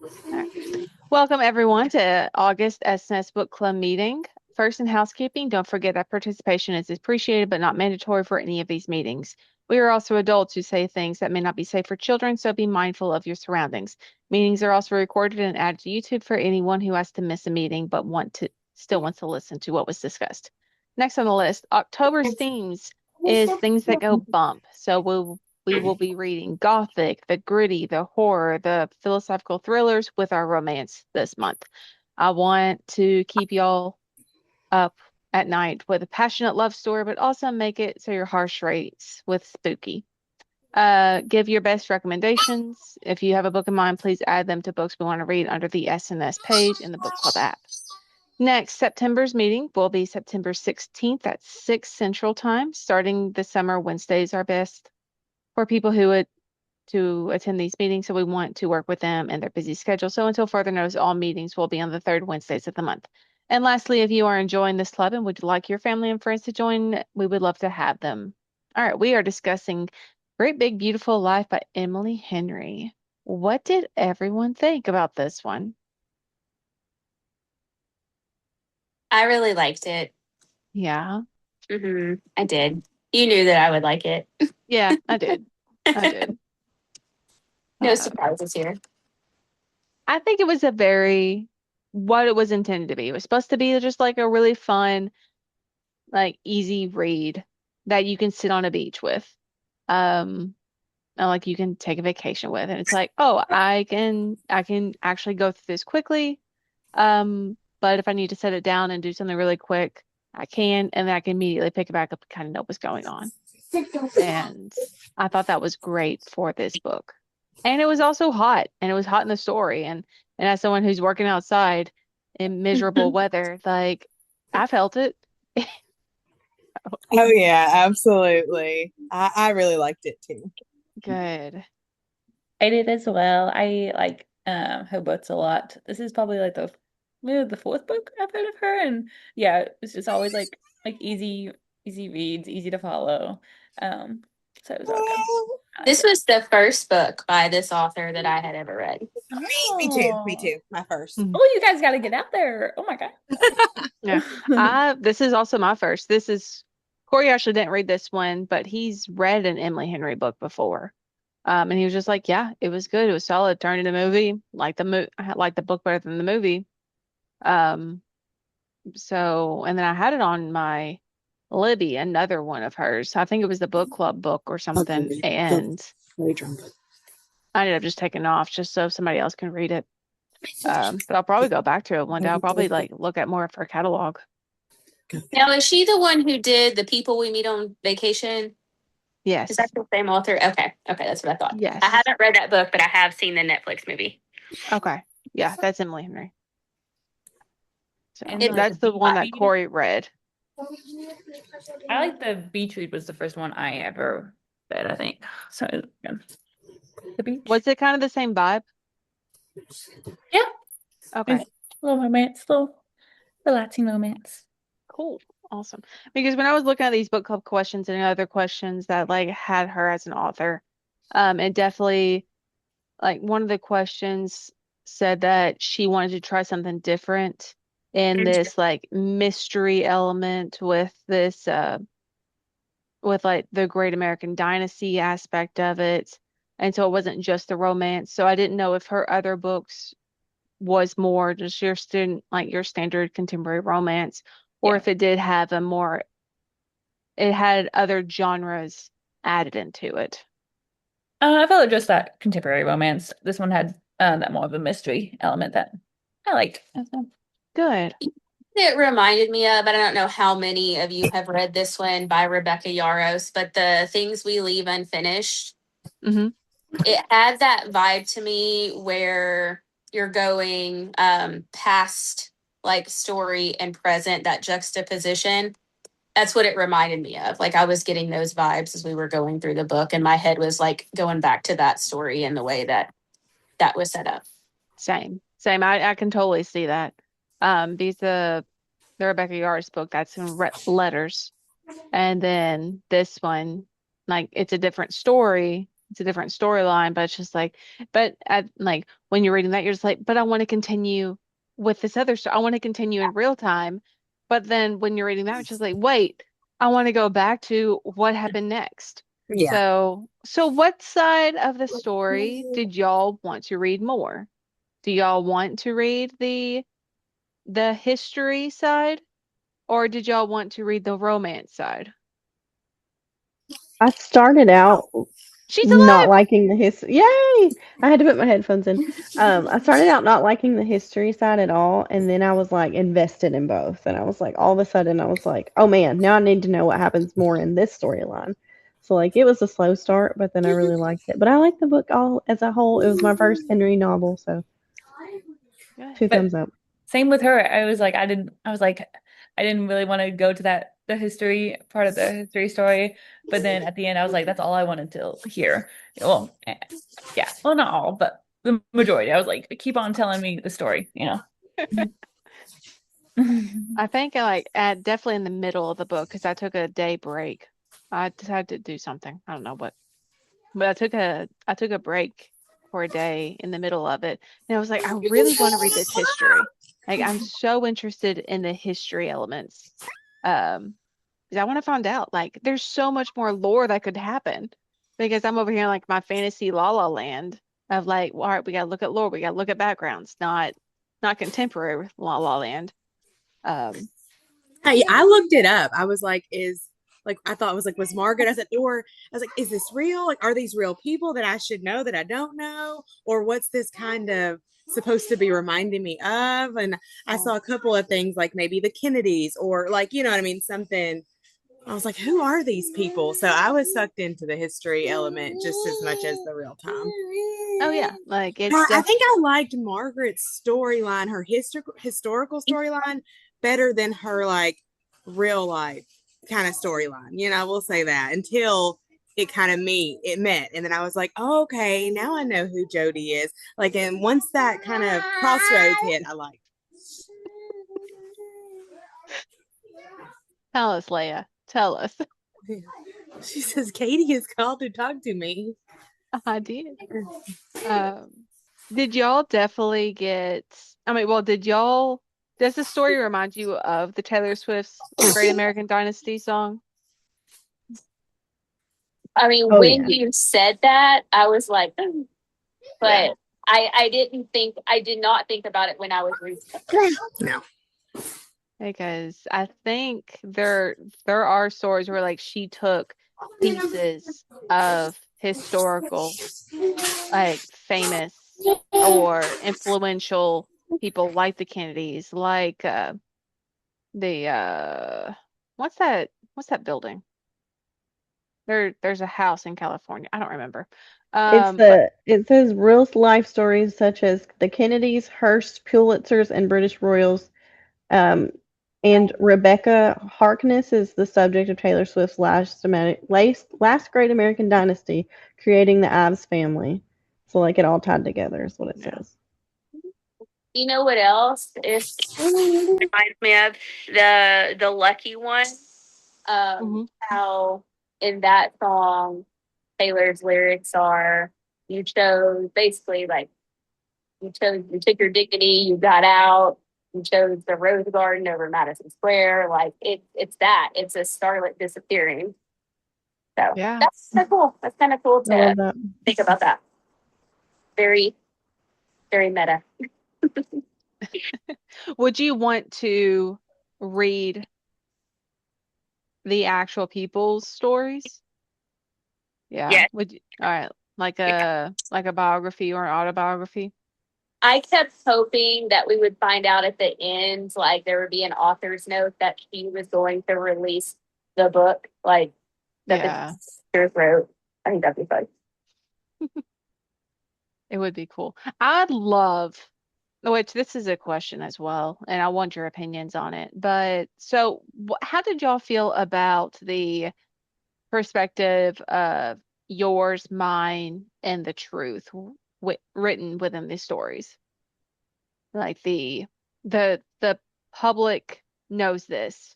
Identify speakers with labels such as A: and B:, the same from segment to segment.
A: All right. Welcome everyone to August S&S Book Club meeting. First in housekeeping, don't forget that participation is appreciated but not mandatory for any of these meetings. We are also adults who say things that may not be safe for children, so be mindful of your surroundings. Meetings are also recorded and added to YouTube for anyone who has to miss a meeting but still wants to listen to what was discussed. Next on the list, October's themes is things that go bump. So we will be reading Gothic, the gritty, the horror, the philosophical thrillers with our romance this month. I want to keep y'all up at night with a passionate love story, but also make it so your harsh rates with spooky. Give your best recommendations. If you have a book in mind, please add them to books we want to read under the S&S page in the book club app. Next, September's meeting will be September 16th at 6 Central Time. Starting this summer, Wednesdays are best for people who would to attend these meetings, so we want to work with them and their busy schedule. So until further notice, all meetings will be on the third Wednesdays of the month. And lastly, if you are enjoying this club and would like your family and friends to join, we would love to have them. All right, we are discussing Great Big Beautiful Life by Emily Henry. What did everyone think about this one?
B: I really liked it.
A: Yeah,
B: I did. You knew that I would like it.
A: yeah, I did. I did.
B: No
A: Uh,
B: surprises here.
A: I think it was a very what it was intended to be. It was supposed to be just like a really fun, like easy read that you can sit on a beach with. And like you can take a vacation with. And it's like, oh, I can actually go through this quickly. But if I need to set it down and do something really quick, I can, and then I can immediately pick it back up and kind of know what's going on. And I thought that was great for this book. And it was also hot, and it was hot in the story. And as someone who's working outside in miserable weather, like I felt it.
C: Oh yeah, absolutely. I really liked it too.
A: Good.
D: I did as well. I like her books a lot. This is probably like the maybe the fourth book I've heard of her, and yeah, it's just always like easy reads, easy to follow. Um, so it was all good.
C: Oh,
D: I liked
B: This
D: it.
B: was the first book by this author that I had ever read.
C: me too. Me
D: Oh,
C: too. My first.
A: Mhm.
D: oh, you guys got to get out there. Oh my
A: Yeah.
D: God.
A: This is also my first. This is Corey actually didn't read this one, but he's read an Emily Henry book before. And he was just like, yeah, it was good. It was solid. Turned into a movie. I like the book better than the movie. Um, and then I had it on my Libby, another one of hers. I think it was the book club book or something.
C: Okay. Go.
A: And
C: Very drunk.
A: I ended up just taking it off just so somebody else can read it. But I'll probably go back to it one day. I'll probably like look at more of her catalog.
B: Now, is she the one who did The People We Meet on Vacation? Is that
A: Yes.
B: the same author? Okay. Okay, that's what I thought. I
A: Yes.
B: haven't read that book, but I have seen the Netflix movie.
A: Okay. Yeah, that's Emily Henry. So
D: And
B: It,
A: that's the one that Corey read.
D: I like the beach read was the first one I ever read, I think. So yeah. The beach.
A: Was it kind of the same vibe?
D: Yeah.
A: Okay.
D: It's a little romance, little relaxing romance.
A: Cool. Awesome. Because when I was looking at these book club questions and other questions that like had her as an author, it definitely like one of the questions said that she wanted to try something different in this like mystery element with like the Great American Dynasty aspect of it. And so it wasn't just the romance. So I didn't know if her other books was more just your student like your standard contemporary romance, or
D: Yeah.
A: if it did have it had other genres added into it.
D: I felt like just that contemporary romance. This one had that more of a mystery element that I liked.
A: Good.
B: it reminded me of, but I don't know how many of you have read this one by Rebecca Yarros, but The Things We Leave Unfinished.
A: Hmm.
B: It had that vibe to me where you're going past like story and present, that juxtaposition. That's what it reminded me of. Like I was getting those vibes as we were going through the book, and my head was like going back to that story and the way that that was set up.
A: Same. I can totally see that. Because the Rebecca Yarros book, that's in letters. And then this one, like it's a different story, it's a different storyline, but it's just like, but at like when you're reading that, you're just like, but I want to continue with this other story. I want to continue in real time. But then when you're reading that, it's just like, wait, I want to go back to what happened next.
C: Yeah.
A: So what side of the story did y'all want to read more? Do y'all want to read the history side, or did y'all want to read the romance side?
E: I started out
A: She's
E: not
A: alive.
E: liking the history. Yay! I had to put my headphones in. I started out not liking the history side at all, and then I was like invested in both. And I was like, all of a sudden, I was like, oh man, now I need to know what happens more in this storyline. So like, it was a slow start, but then I really liked it. But I liked the book all as a whole. It was my first Henry novel, so
A: Good.
E: two
D: But
E: thumbs up.
D: same with her. I was like, I didn't really want to go to the history part of the history story. But then at the end, I was like, that's all I wanted to hear. Well, yeah. Well, not all, but the majority. I was like, keep on telling me the story, you know?
A: I think I like at definitely in the middle of the book because I took a day break. I decided to do something. I don't know what, but I took a break for a day in the middle of it, and I was like, I really want to read this history. Like I'm so interested in the history elements. Um, because I want to find out. Like, there's so much more lore that could happen. Because I'm over here in, like my fantasy la la land of like, well, all right, we gotta look at lore, we gotta look at backgrounds, not contemporary la la land. Um,
C: I looked it up. I was like, I thought it was like, was Margaret? I said, or I was like, is this real? Like, are these real people that I should know that I don't know? Or what's this kind of supposed to be reminding me of? And I saw a couple of things like maybe the Kennedys or like, you know what I mean? Something. I was like, who are these people? So I was sucked into the history element just as much as the real time.
A: oh yeah, like
C: But
A: it's
C: I
A: def
C: think I liked Margaret's storyline, her historical storyline, better than her like real life kind of storyline. You know, we'll say that until it met, and then I was like, oh, okay, now I know who Jody is. Like, and once that kind of crossroads hit, I liked.
A: tell us, Leia, tell us.
C: She says Katie is called to talk to me.
A: I did. Um, did y'all definitely get? I mean, well, did y'all? Does the story remind you of the Taylor Swift's Great American Dynasty song?
B: I mean,
E: Oh
B: when
E: yeah.
B: you said that, I was like, "Hmm,"
A: Yeah.
B: but I did not think about it when I was reading.
C: No.
A: Because I think there are stories where like she took pieces of historical, like famous or influential people like the Kennedys, like the what's that building? There's a house in California. I don't remember. But
E: It says real life stories such as the Kennedys, Hearst, Pulitzers, and British royals. Um, and Rebecca Harkness is the subject of Taylor Swift's last great American dynasty, creating the Ives family. So like it all tied together is what it
A: yeah.
E: says.
B: You know what else is reminds me of the Lucky One?
A: Hmm.
B: How in that song Taylor's lyrics are you chose basically like you took your dignity, you got out, you chose the Rose Garden over Madison Square. Like it's that. It's a starlet disappearing. So
A: Yeah.
B: that's kind of cool. That's kind of cool
E: I
B: to
E: love that.
B: think about that. Very, very meta.
A: Would you want to read the actual people's stories? Yeah.
B: Yeah.
A: Would you, all right, like a biography or an autobiography?
B: I kept hoping that we would find out at the end, like there would be an author's note that she was going to release the book, like that the
A: Yeah,
B: author wrote. I think that'd be fun.
A: it would be cool. I'd love, which this is a question as well, and I want your opinions on it. But so, how did y'all feel about the perspective of yours, mine, and the truth written within these stories? Like the public knows this.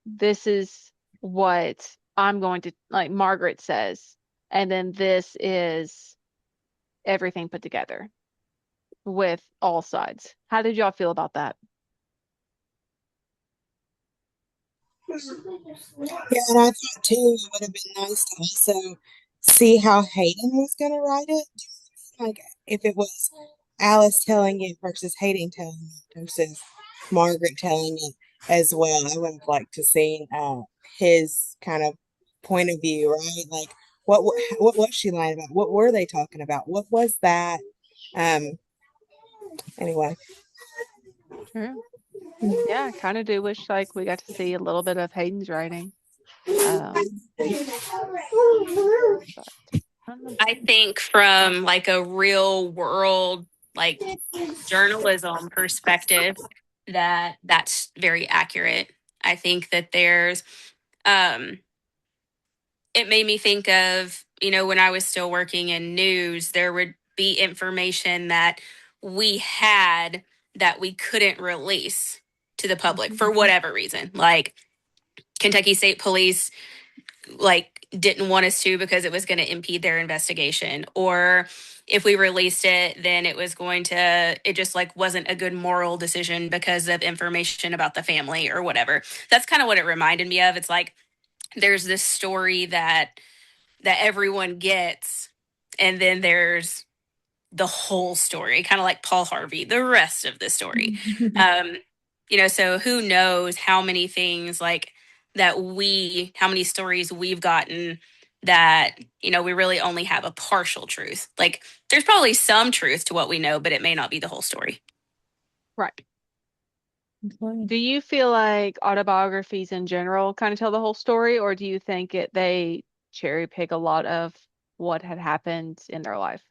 A: This is what I'm going to like Margaret says, and then this is everything put together with all sides. How did y'all feel about that?
C: Yeah, and I thought too it would have been nice to also see how Hayden was going to write it. Like if it was Alice telling it versus Hayden telling it versus Margaret telling it as well. I would have liked to see his kind of point of view, right? Like what was she lying about? What were they talking about? What was that? Um. Anyway.
A: True. Yeah, I kind of do wish like we got to see a little bit of Hayden's writing. Um, but I don't know.
B: I think from like a real world, like journalism perspective, that's very accurate. I think that there's um it made me think of, when I was still working in news, there would be information that we had that we couldn't release to the public for whatever reason. Like Kentucky State Police didn't want us to because it was going to impede their investigation, or if we released it then it just like wasn't a good moral decision because of information about the family or whatever. That's kind of what it reminded me of. It's like there's this story that everyone gets, and then there's the whole story, kind of like Paul Harvey, the rest of the story. um so who knows how many things like how many stories we've gotten that we really only have a partial truth. Like there's probably some truth to what we know, but it may not be the whole story.
A: Right. Do you feel like autobiographies in general kind of tell the whole story, or do you think they cherry pick a lot of what had happened in their life?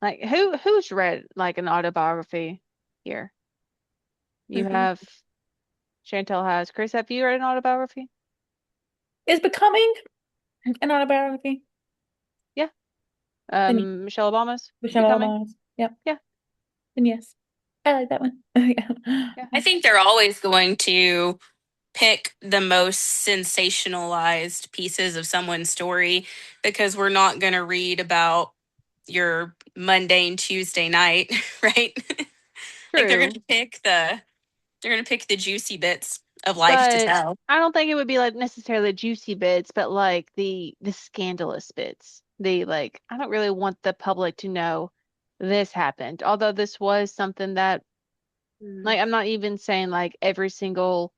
A: Like who's read like an autobiography here? You have Chantel has. Chris, have you read an autobiography?
D: Is Becoming an autobiography?
A: Yeah.
D: Then
A: Michelle Obama's
D: Michelle
A: Becoming.
D: Obama's. Yep.
A: Yeah.
D: Then yes. I like that one. Yeah.
A: Yeah.
B: I think they're always going to pick the most sensationalized pieces of someone's story, because we're not going to read about your mundane Tuesday night, right? Like
A: True.
B: they're going to pick the juicy bits of life to
A: But
B: tell.
A: I don't think it would be like necessarily juicy bits, but like the scandalous bits. The like I don't really want the public to know this happened. Although this was something that like I'm not even saying like every single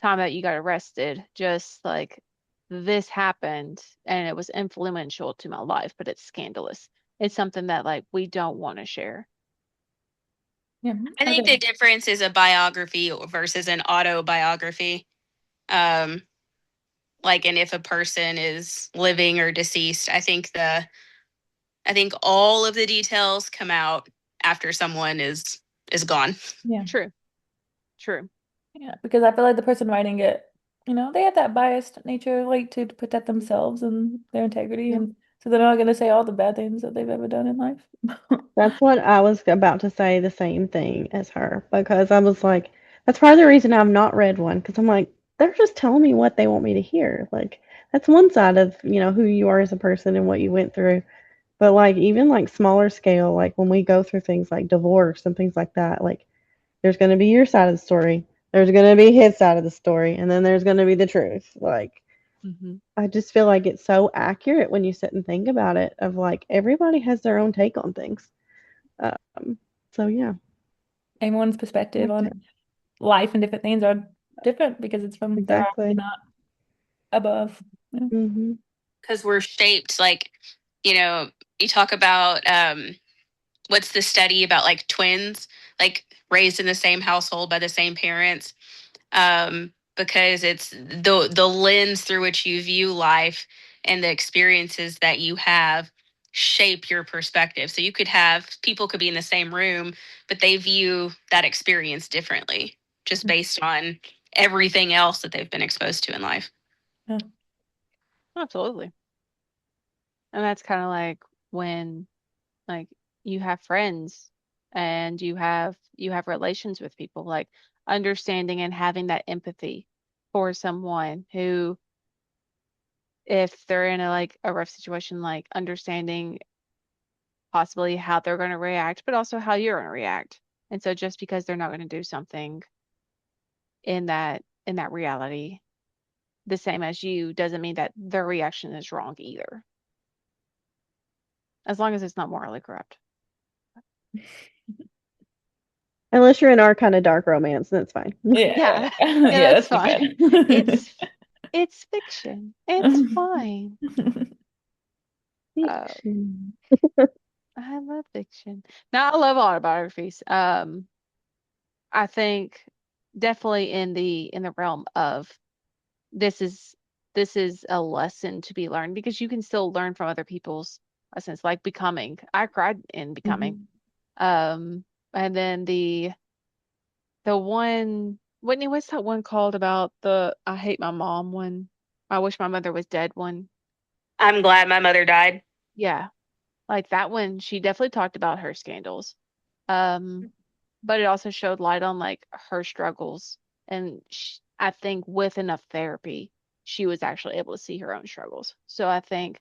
A: time that you got arrested, just like this happened and it was influential to my life, but it's scandalous. It's something that like we don't want to share.
D: Yeah.
B: I think the difference is a biography versus an autobiography. Um, and if a person is living or deceased, I think all of the details come out after someone is gone.
D: Yeah.
A: True. True.
D: Yeah. Because I feel like the person writing it, they have that biased nature, like to protect themselves and their integrity. And so they're not going to say all the bad things that they've ever done in life.
E: That's what I was about to say, the same thing as her, because I was like, that's part of the reason I've not read one, because I'm like, they're just telling me what they want me to hear. Like, that's one side of, who you are as a person and what you went through. But like, even like smaller scale, like when we go through things like divorce and things like that, like, there's going to be your side of the story, there's going to be his side of the story, and then there's going to be the truth. Like,
A: Hmm.
E: I just feel like it's so accurate when you sit and think about it, of like, everybody has their own take on things. Um, so yeah,
D: Everyone's perspective on life and different things are different because it's from their eyes,
E: exactly.
D: not above. Yeah.
E: Hmm.
B: Because we're shaped you know, you talk about what's the study about like twins, like raised in the same household by the same parents. Because it's the lens through which you view life and the experiences that you have shape your perspective. So you could have people could be in the same room, but they view that experience differently just based on everything else that they've been exposed to in life.
D: Yeah.
A: Absolutely. And that's kind of like when like you have friends and you have relations with people, like understanding and having that empathy for someone who if they're in a rough situation, like understanding possibly how they're going to react, but also how you're going to react. And so just because they're not going to do something in that reality the same as you doesn't mean that their reaction is wrong either, as long as it's not morally corrupt.
E: Unless you're in our kind of dark romance, then it's fine.
A: Yeah.
D: Yeah.
A: Yeah,
D: Yeah,
A: that's
D: that's too
A: fine.
D: bad.
A: It's fiction. It's fine. Uh,
E: Fiction.
A: I love fiction. Now I love autobiographies. I think definitely in the realm of this is this is a lesson to be learned because you can still learn from other people's lessons, like Becoming. I cried in Becoming.
D: Mhm.
A: Um, and then the one Whitney, what's that one called about the I hate my mom one? I wish my mother was dead one.
B: I'm glad my mother died.
A: Yeah, like that one. She definitely talked about her scandals. Um, but it also showed light on like her struggles, and I think with enough therapy, she was actually able to see her own struggles. So I think.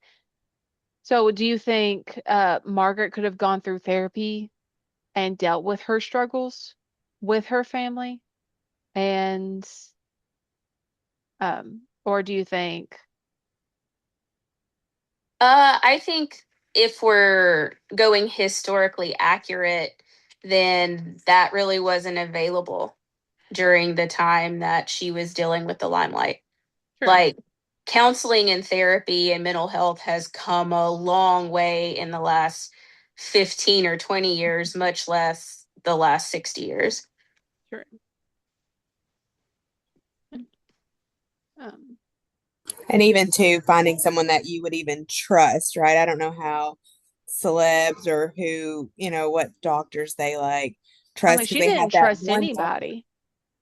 A: So do you think Margaret could have gone through therapy and dealt with her struggles with her family? And or do you think,
B: I think if we're going historically accurate, then that really wasn't available during the time that she was dealing with the limelight.
A: sure,
B: Like counseling and therapy and mental health has come a long way in the last 15 or 20 years, much less the last 60 years.
A: sure. Um,
C: And even too, finding someone that you would even trust, right? I don't know how celebs or who, what doctors they like
A: I
C: trust
A: mean,
C: because
A: she
C: they
A: didn't
C: had that
A: trust
C: one doctor,
A: anybody.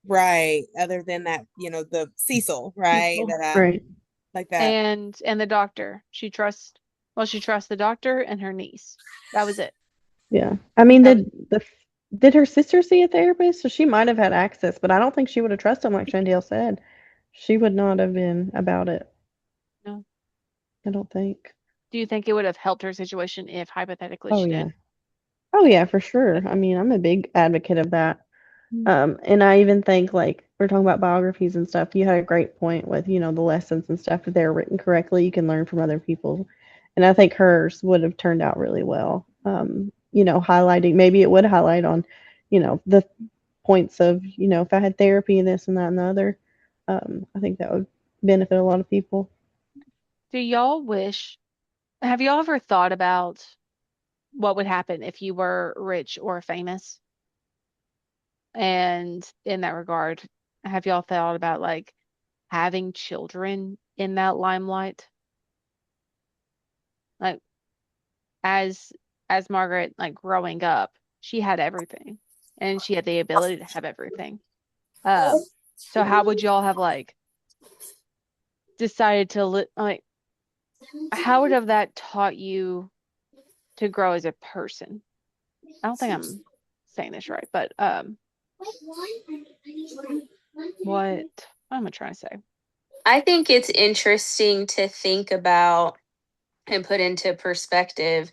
C: right? Other than that, the Cecil, right?
A: Cecil.
E: Right.
C: Like that.
A: And the doctor. She trusts the doctor and her niece. That was it.
E: Yeah. I mean,
A: That was
E: did her sister see a therapist? So she might have had access, but I don't think she would have trusted him like Chandel said. She would not have been about it.
A: no.
E: I don't think.
A: Do you think it would have helped her situation if hypothetically
E: Oh
A: she
E: yeah.
A: did?
E: Oh yeah, for sure. I mean, I'm a big advocate of that.
A: Mm.
E: And I even think like we're talking about biographies and stuff. You had a great point with, the lessons and stuff. If they're written correctly, you can learn from other people. And I think hers would have turned out really well. Highlighting maybe it would highlight on, the points of, if I had therapy and this and that and the other. I think that would benefit a lot of people.
A: Do y'all wish, have y'all ever thought about what would happen if you were rich or famous? And in that regard, have y'all thought about like having children in that limelight? Like as as Margaret like growing up, she had everything and she had the ability to have everything. Um, so how would y'all have like decided to like how would have that taught you to grow as a person? I don't think I'm saying this right, but what am I trying to say?
B: I think it's interesting to think about and put into perspective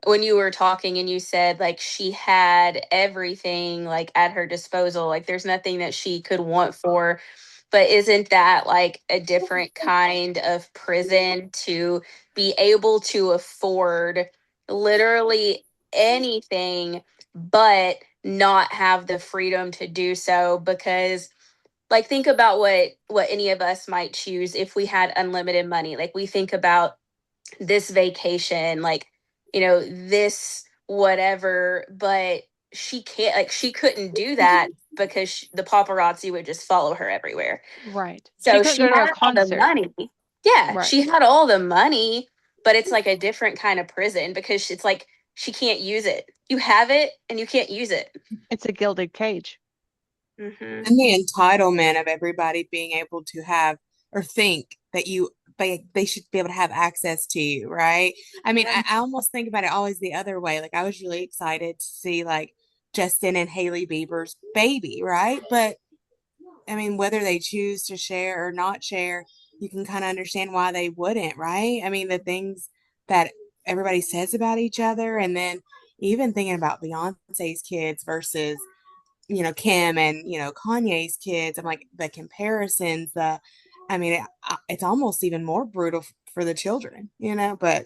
B: when you were talking and you said like she had everything like at her disposal, like there's nothing that she could want for. But isn't that like a different kind of prison to be able to afford literally anything but not have the freedom to do so? Because like think about what any of us might choose if we had unlimited money. Like we think about this vacation, like, this whatever, but she can't, like, she couldn't do that because the paparazzi would just follow her everywhere.
A: Right. She
B: So
A: couldn't
B: she
A: go to a
B: had all the
A: concert.
B: money. Yeah,
A: Right.
B: she had all the money, but it's like a different kind of prison because it's like she can't use it. You have it and you can't use it.
A: It's a gilded cage.
B: Hmm.
C: And the entitlement of everybody being able to have or think that they should be able to have access to you, right? I mean, I almost think about it always the other way. Like I was really excited to see like Justin and Haley Bieber's baby, right? But I mean, whether they choose to share or not share, you can kind of understand why they wouldn't, right? I mean, the things that everybody says about each other, and then even thinking about Beyonce's kids versus, Kim and, Kanye's kids. I'm like, the comparisons, I mean, it's almost even more brutal for the children, but.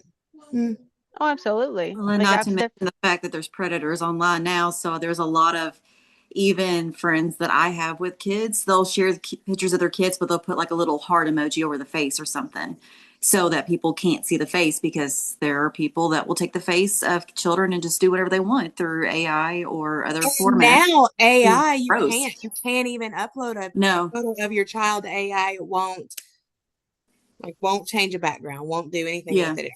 A: Oh, absolutely.
F: Well, and
A: Like
F: not to
A: I've
F: mention the fact that there's predators online now. So there's a lot of even friends that I have with kids, they'll share pictures of their kids, but they'll put like a little heart emoji over the face or something so that people can't see the face, because there are people that will take the face of children and just do whatever they want through AI or other formats.
C: Now
F: It's
C: AI, you
F: gross.
C: can't even upload a
F: No.
C: photo of your child to AI. It won't change a background, won't do anything
F: Yeah.
C: with it.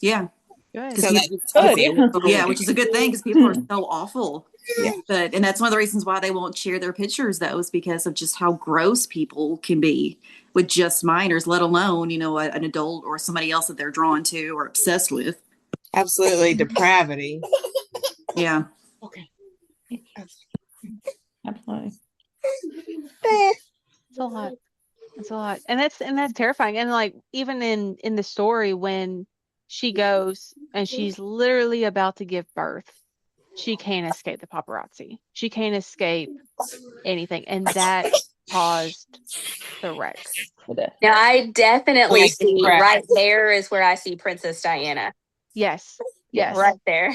F: Yeah.
A: good.
C: So
F: Because
C: that's
D: Good,
C: obviously
D: yeah.
F: yeah, which is a good thing because people are so awful.
C: Yeah.
F: But and that's one of the reasons why they won't share their pictures, though, is because of just how gross people can be with just minors, let alone, an adult or somebody else that they're drawn to or obsessed with.
C: absolutely depravity.
F: Yeah.
C: Okay.
D: Absolutely.
A: It's a lot. It's a lot. And that's terrifying. And like even in the story when she goes and she's literally about to give birth, she can't escape the paparazzi. She can't escape anything. And that caused the wreck.
B: Now, I definitely
C: Wait,
B: see
C: crap.
B: right there is where I see Princess Diana.
A: Yes.
D: Yeah.
A: Yes.
B: Right there.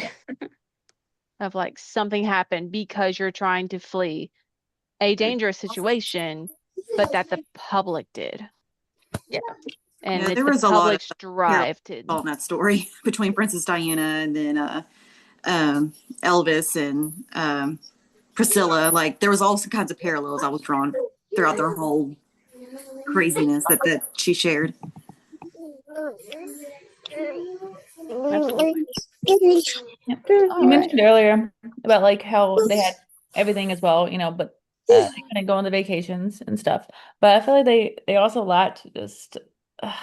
A: Of like something happened because you're trying to flee a dangerous situation, but that the public did.
B: Yeah.
A: And
F: Yeah,
A: it's
F: there
A: the
F: was a lot of
A: public's
F: parallel
A: drive to.
F: in that story between Princess Diana and then Elvis and Priscilla. Like there was all kinds of parallels I was drawn throughout their whole craziness that she shared.
A: Absolutely.
D: Yeah.
A: All
D: You
A: right.
D: mentioned earlier about like how they had everything as well, but they couldn't go on the vacations and stuff. But I feel like they also lacked just uh,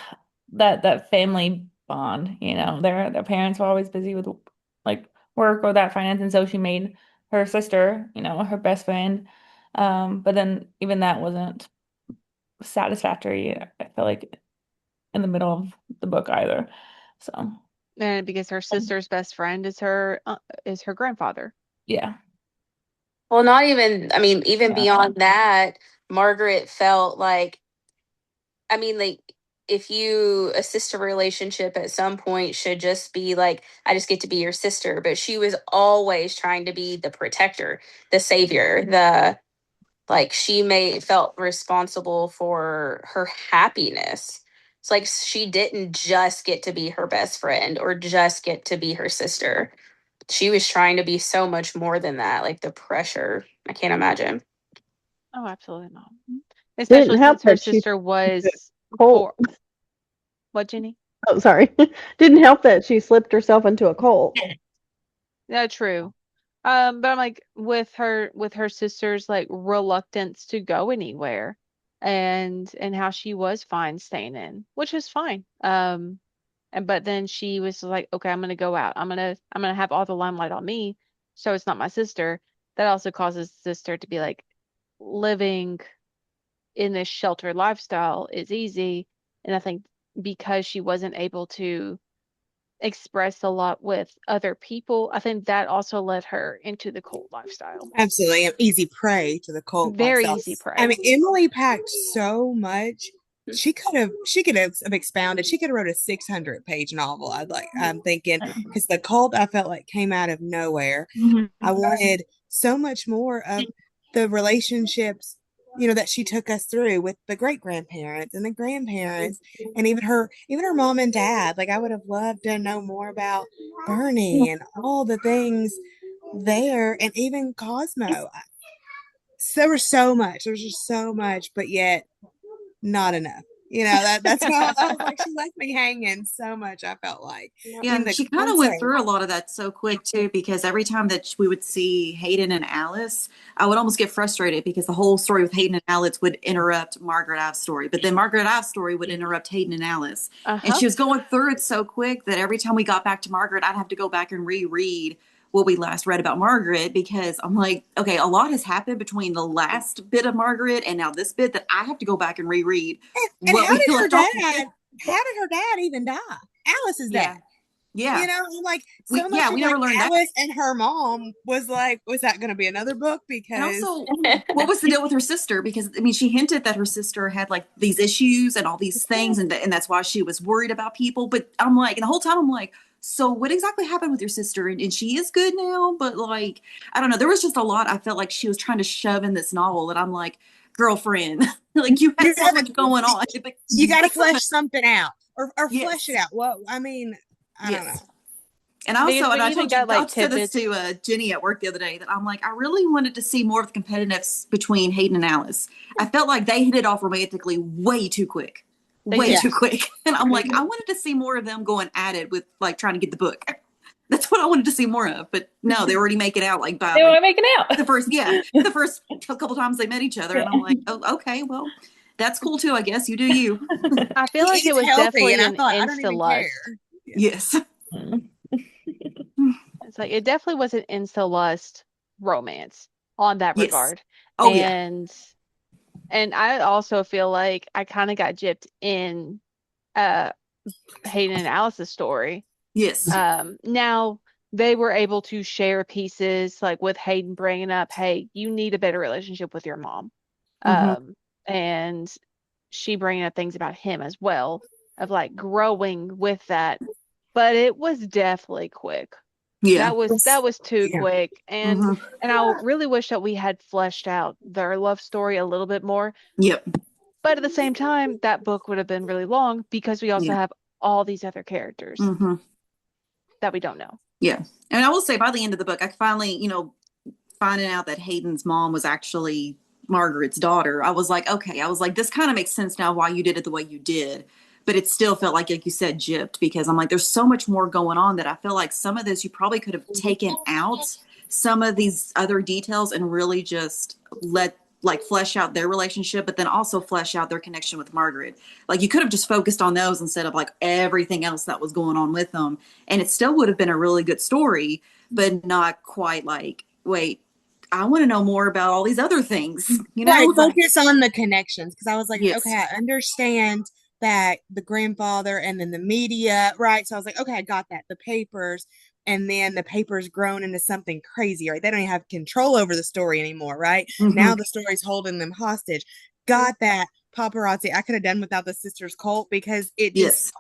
D: that family bond. Their parents were always busy with like work or that finance, and so she made her sister, her best friend. But then even that wasn't satisfactory. I feel like in the middle of the book either. So
A: And because her sister's best friend is her grandfather.
D: yeah.
B: Well, not even, I mean, even
D: Yeah.
B: beyond that, Margaret felt like, I mean, like, if a sister relationship at some point should just be like, I just get to be your sister. But she was always trying to be the protector, the savior, like felt responsible for her happiness. It's like she didn't just get to be her best friend or just get to be her sister. She was trying to be so much more than that. Like the pressure, I can't imagine.
A: Oh, absolutely not.
E: Didn't
A: Especially
E: help
A: since her
E: that she
A: sister was
E: cult.
A: for what, Jenny?
E: Oh, sorry. Didn't help that she slipped herself into a cult.
A: No, true. But I'm like with her sister's like reluctance to go anywhere and how she was fine staying in, which is fine. And but then she was like, okay, I'm gonna go out. I'm gonna have all the limelight on me, so it's not my sister. That also causes the sister to be like living in this sheltered lifestyle is easy. And I think because she wasn't able to express a lot with other people, I think that also led her into the cult lifestyle.
C: Absolutely an easy prey to the cult
A: Very
C: lifestyle.
A: easy
C: I
A: prey.
C: mean, Emily packed so much. She could have expounded. She could have wrote a 600-page novel. I'm thinking, because the cult I felt like came out of nowhere. I wanted so much more of the relationships, that she took us through with the great grandparents and the grandparents, and even her mom and dad. Like I would have loved to know more about Bernie and all the things there, and even Cosmo. So there was so much. There was just so much, but yet not enough. That's how I was like, she left me hanging so much. I felt like,
F: Yeah, and
C: the
F: she kind of went
C: content.
F: through a lot of that so quick too, because every time that we would see Hayden and Alice, I would almost get frustrated because the whole story with Hayden and Alice would interrupt Margaret Ave's story, but then Margaret Ave's story would interrupt Hayden and Alice. And
A: Uh-huh.
F: she was going through it so quick that every time we got back to Margaret, I'd have to go back and reread what we last read about Margaret, because I'm like, okay, a lot has happened between the last bit of Margaret and now this bit that I have to go back and reread
C: And
F: what we left off with.
C: how did her dad even die? Alice's
F: Yeah.
C: dad.
F: Yeah.
C: Like so much of
F: We
C: like
F: never learned that.
C: Alice and her mom was like, was that going to be another book?
F: And
C: Because
F: also, what was the deal with her sister? Because I mean, she hinted that her sister had like these issues and all these things, and that's why she was worried about people. But I'm like, and the whole time I'm like, so what exactly happened with your sister? And she is good now, but like, I don't know. There was just a lot I felt like she was trying to shove in this novel, and I'm like, girlfriend, like you had so much going on.
C: You got to
F: Like,
C: flesh something out, or flesh
F: yes,
C: it out. Well, I mean, I don't know.
F: yes. And also,
A: Because
F: and
A: we
F: I
A: even
F: told you,
A: got
F: I
A: like
F: said this
A: tidbits.
F: to Jenny at work the other day, that I'm like, I really wanted to see more of the competitiveness between Hayden and Alice. I felt like they hit it off romantically way too quick,
A: They
F: way
A: did.
F: too quick. And I'm like, I wanted to see more of them going at it with like trying to get the book. That's what I wanted to see more of. But no, they already make it out like by
D: They
F: like
D: were making out.
F: the first couple times they met each other. And I'm like, oh, okay, well, that's cool too, I guess. You do you.
A: I feel like it
C: It's
A: was
C: healthy, and
A: definitely
C: I
A: an
C: thought I don't
A: insta
C: even care.
A: lust.
F: Yes.
A: It's like it definitely was an insta lust romance on that
F: Yes.
A: regard.
F: Oh, yeah.
A: And I also feel like I kind of got gypped in uh Hayden and Alice's story.
F: Yes.
A: Now they were able to share pieces, like with Hayden bringing up, hey, you need a better relationship with your mom.
F: Mm-hmm.
A: And she bringing up things about him as well, of like growing with that. But it was definitely quick.
F: Yeah.
A: That was too
C: Yeah.
A: quick.
F: Mm-hmm.
A: And I really wish that we had fleshed out their love story a little bit more.
F: Yep.
A: But at the same time, that book would have been really long because we also
F: Yeah.
A: have all these other characters
F: Mm-hmm.
A: that we don't know.
F: Yeah. And I will say by the end of the book, I finally, finding out that Hayden's mom was actually Margaret's daughter, I was like, okay, I was like, this kind of makes sense now why you did it the way you did. But it still felt like you said, gypped, because I'm like, there's so much more going on that I feel like some of this you probably could have taken out some of these other details and really just let like flesh out their relationship, but then also flesh out their connection with Margaret. Like you could have just focused on those instead of like everything else that was going on with them. And it still would have been a really good story, but not quite like, wait, I want to know more about all these other things,
C: Right, focus on the connections, because I was like,
F: Yes.
C: okay, I understand that the grandfather and then the media, right? So I was like, okay, I got that. The papers, and then the papers grown into something crazy, right? They don't even have control over the story anymore, right?
F: Mhm.
C: Now the story's holding them hostage. Got that. Paparazzi. I could have done without the sisters cult because it just
F: Yes.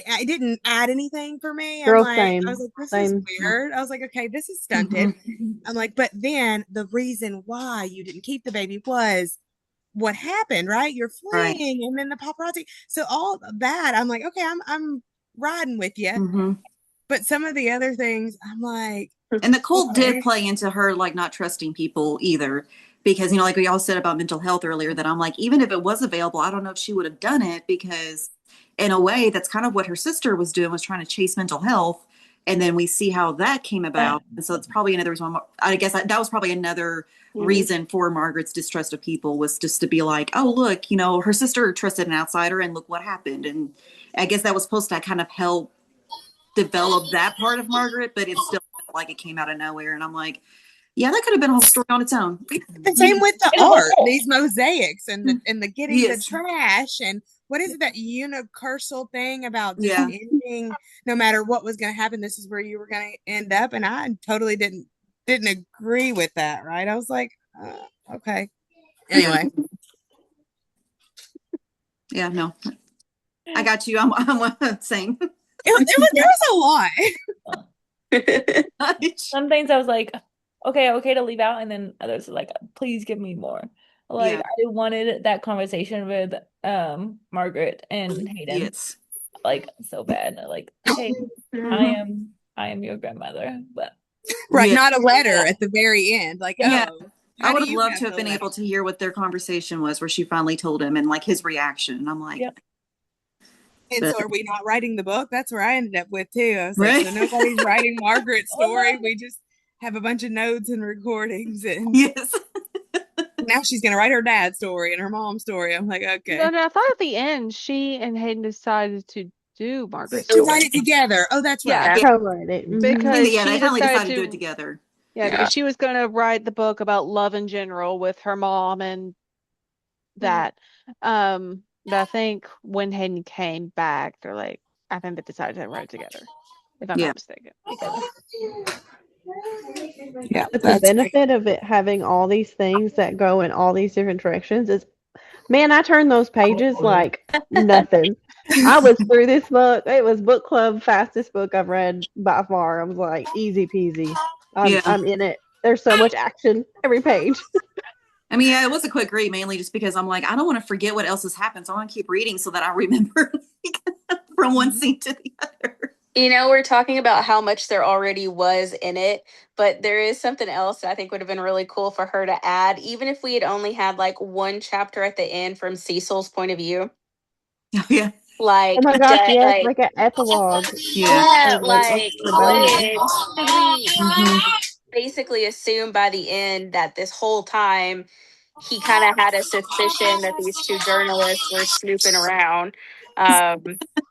C: I didn't add anything for me.
E: Girl,
C: I
E: same.
C: was like, this is
E: Same.
C: weird. I was like, okay, this is stunted.
F: Mhm.
C: I'm like, but then the reason why you didn't keep the baby was what happened, right? You're
F: Right.
C: fleeing, and then the paparazzi. So all of that, I'm like, okay, I'm riding with you.
F: Mhm.
C: But some of the other things, I'm like,
F: And the cult
C: okay.
F: did play into her like not trusting people either, because like we all said about mental health earlier, that I'm like, even if it was available, I don't know if she would have done it, because in a way that's kind of what her sister was doing, was trying to chase mental health. And then we see how that came about. And so it's probably another reason why, I guess that was probably another reason for Margaret's distrust of people, was just to be like, oh, look, her sister trusted an outsider and look what happened. And I guess that was supposed to kind of help develop that part of Margaret, but it still felt like it came out of nowhere. And I'm like, yeah, that could have been a whole story on its own.
C: The same with the art, these mosaics and the getting the
F: Yes.
C: trash, and what is it, that universal thing about just
F: Yeah.
C: ending, no matter what was going to happen, this is where you were going to end up. And I totally didn't agree with that, right? I was like, okay, anyway.
F: Yeah, no, I got you. I'm saying
C: There was a lot.
D: Some things I was like, okay to leave out, and then others are like, please give me more. Like
F: Yeah.
D: I wanted that conversation with Margaret and Hayden,
F: Yes.
D: like so bad. Like, hey, I am your grandmother, but
C: Right,
F: Yeah.
C: not a letter at the very end. Like,
F: Yeah.
C: how
F: I would
C: do
F: have
C: you
F: loved
C: have
F: to have
C: the
F: been
C: letter?
F: able to hear what their conversation was, where she finally told him, and like his reaction. And I'm like,
D: yep.
C: And so
F: but-
C: are we not writing the book? That's where I ended up with too. I was
F: Right.
C: like, so nobody's writing Margaret's story. We just have a bunch of notes and recordings, and
F: yes.
C: now she's gonna write her dad's story and her mom's story. I'm like, okay.
A: No, I thought at the end she and Hayden decided to do Margaret's
C: We
A: story.
C: write it together. Oh, that's
A: Yeah.
C: right.
E: Co-write it. Mhm.
A: Because
F: Yeah, they
A: she
F: finally
A: decided
F: decided to do it
A: to,
F: together.
A: yeah, because she was going to write the book about love in general with her mom and that. But I think when Hayden came back, they're like, I think they decided to write it together, if I'm
F: Yeah.
A: not mistaken.
C: Yeah,
E: But the
C: that's great.
E: benefit of it having all these things that go in all these different directions is, man, I turned those pages like nothing. I was through this book. It was book club fastest book I've read by far. I was like, easy peasy.
F: Yeah.
E: I'm in it. There's so much action every page.
F: I mean, yeah, it was a quick read, mainly just because I'm like, I don't want to forget what else has happened. So I want to keep reading so that I remember from one scene to the other.
B: We're talking about how much there already was in it, but there is something else that I think would have been really cool for her to add, even if we had only had like one chapter at the end from Cecil's point of view.
F: Yeah.
E: Oh my gosh, yes, like an epilogue.
F: Yeah.
B: Yeah,
E: Or like
B: like
E: the
B: what
E: bonus.
B: did, because we
F: Mhm.
B: basically assume by the end that this whole time he kind of had a suspicion that these two journalists were snooping around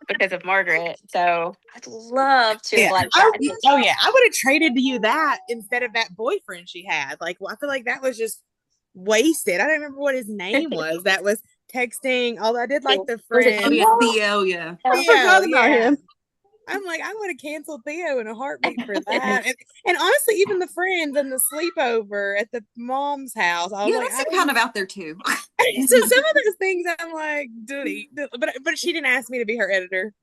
B: because of Margaret. So I'd love to have
C: Yeah.
B: like gotten
C: Oh yeah, I would have traded to you that instead of that boyfriend she had. Like, well, I feel like that was just wasted. I don't remember what his name was. That was texting. Although I did like the
B: was it
C: friend.
F: Oh, yeah,
B: Theo?
F: Theo, yeah.
E: I
C: Theo,
E: forgot about
C: yeah.
E: him.
C: I'm like, I would have canceled Theo in a heartbeat for that. And honestly, even the friends and the sleepover at the mom's house, I was
F: Yeah,
C: like,
F: that
C: I
F: seemed
C: don't.
F: kind of out there too.
C: So some of those things, I'm like, dude, but she didn't ask me to be her editor.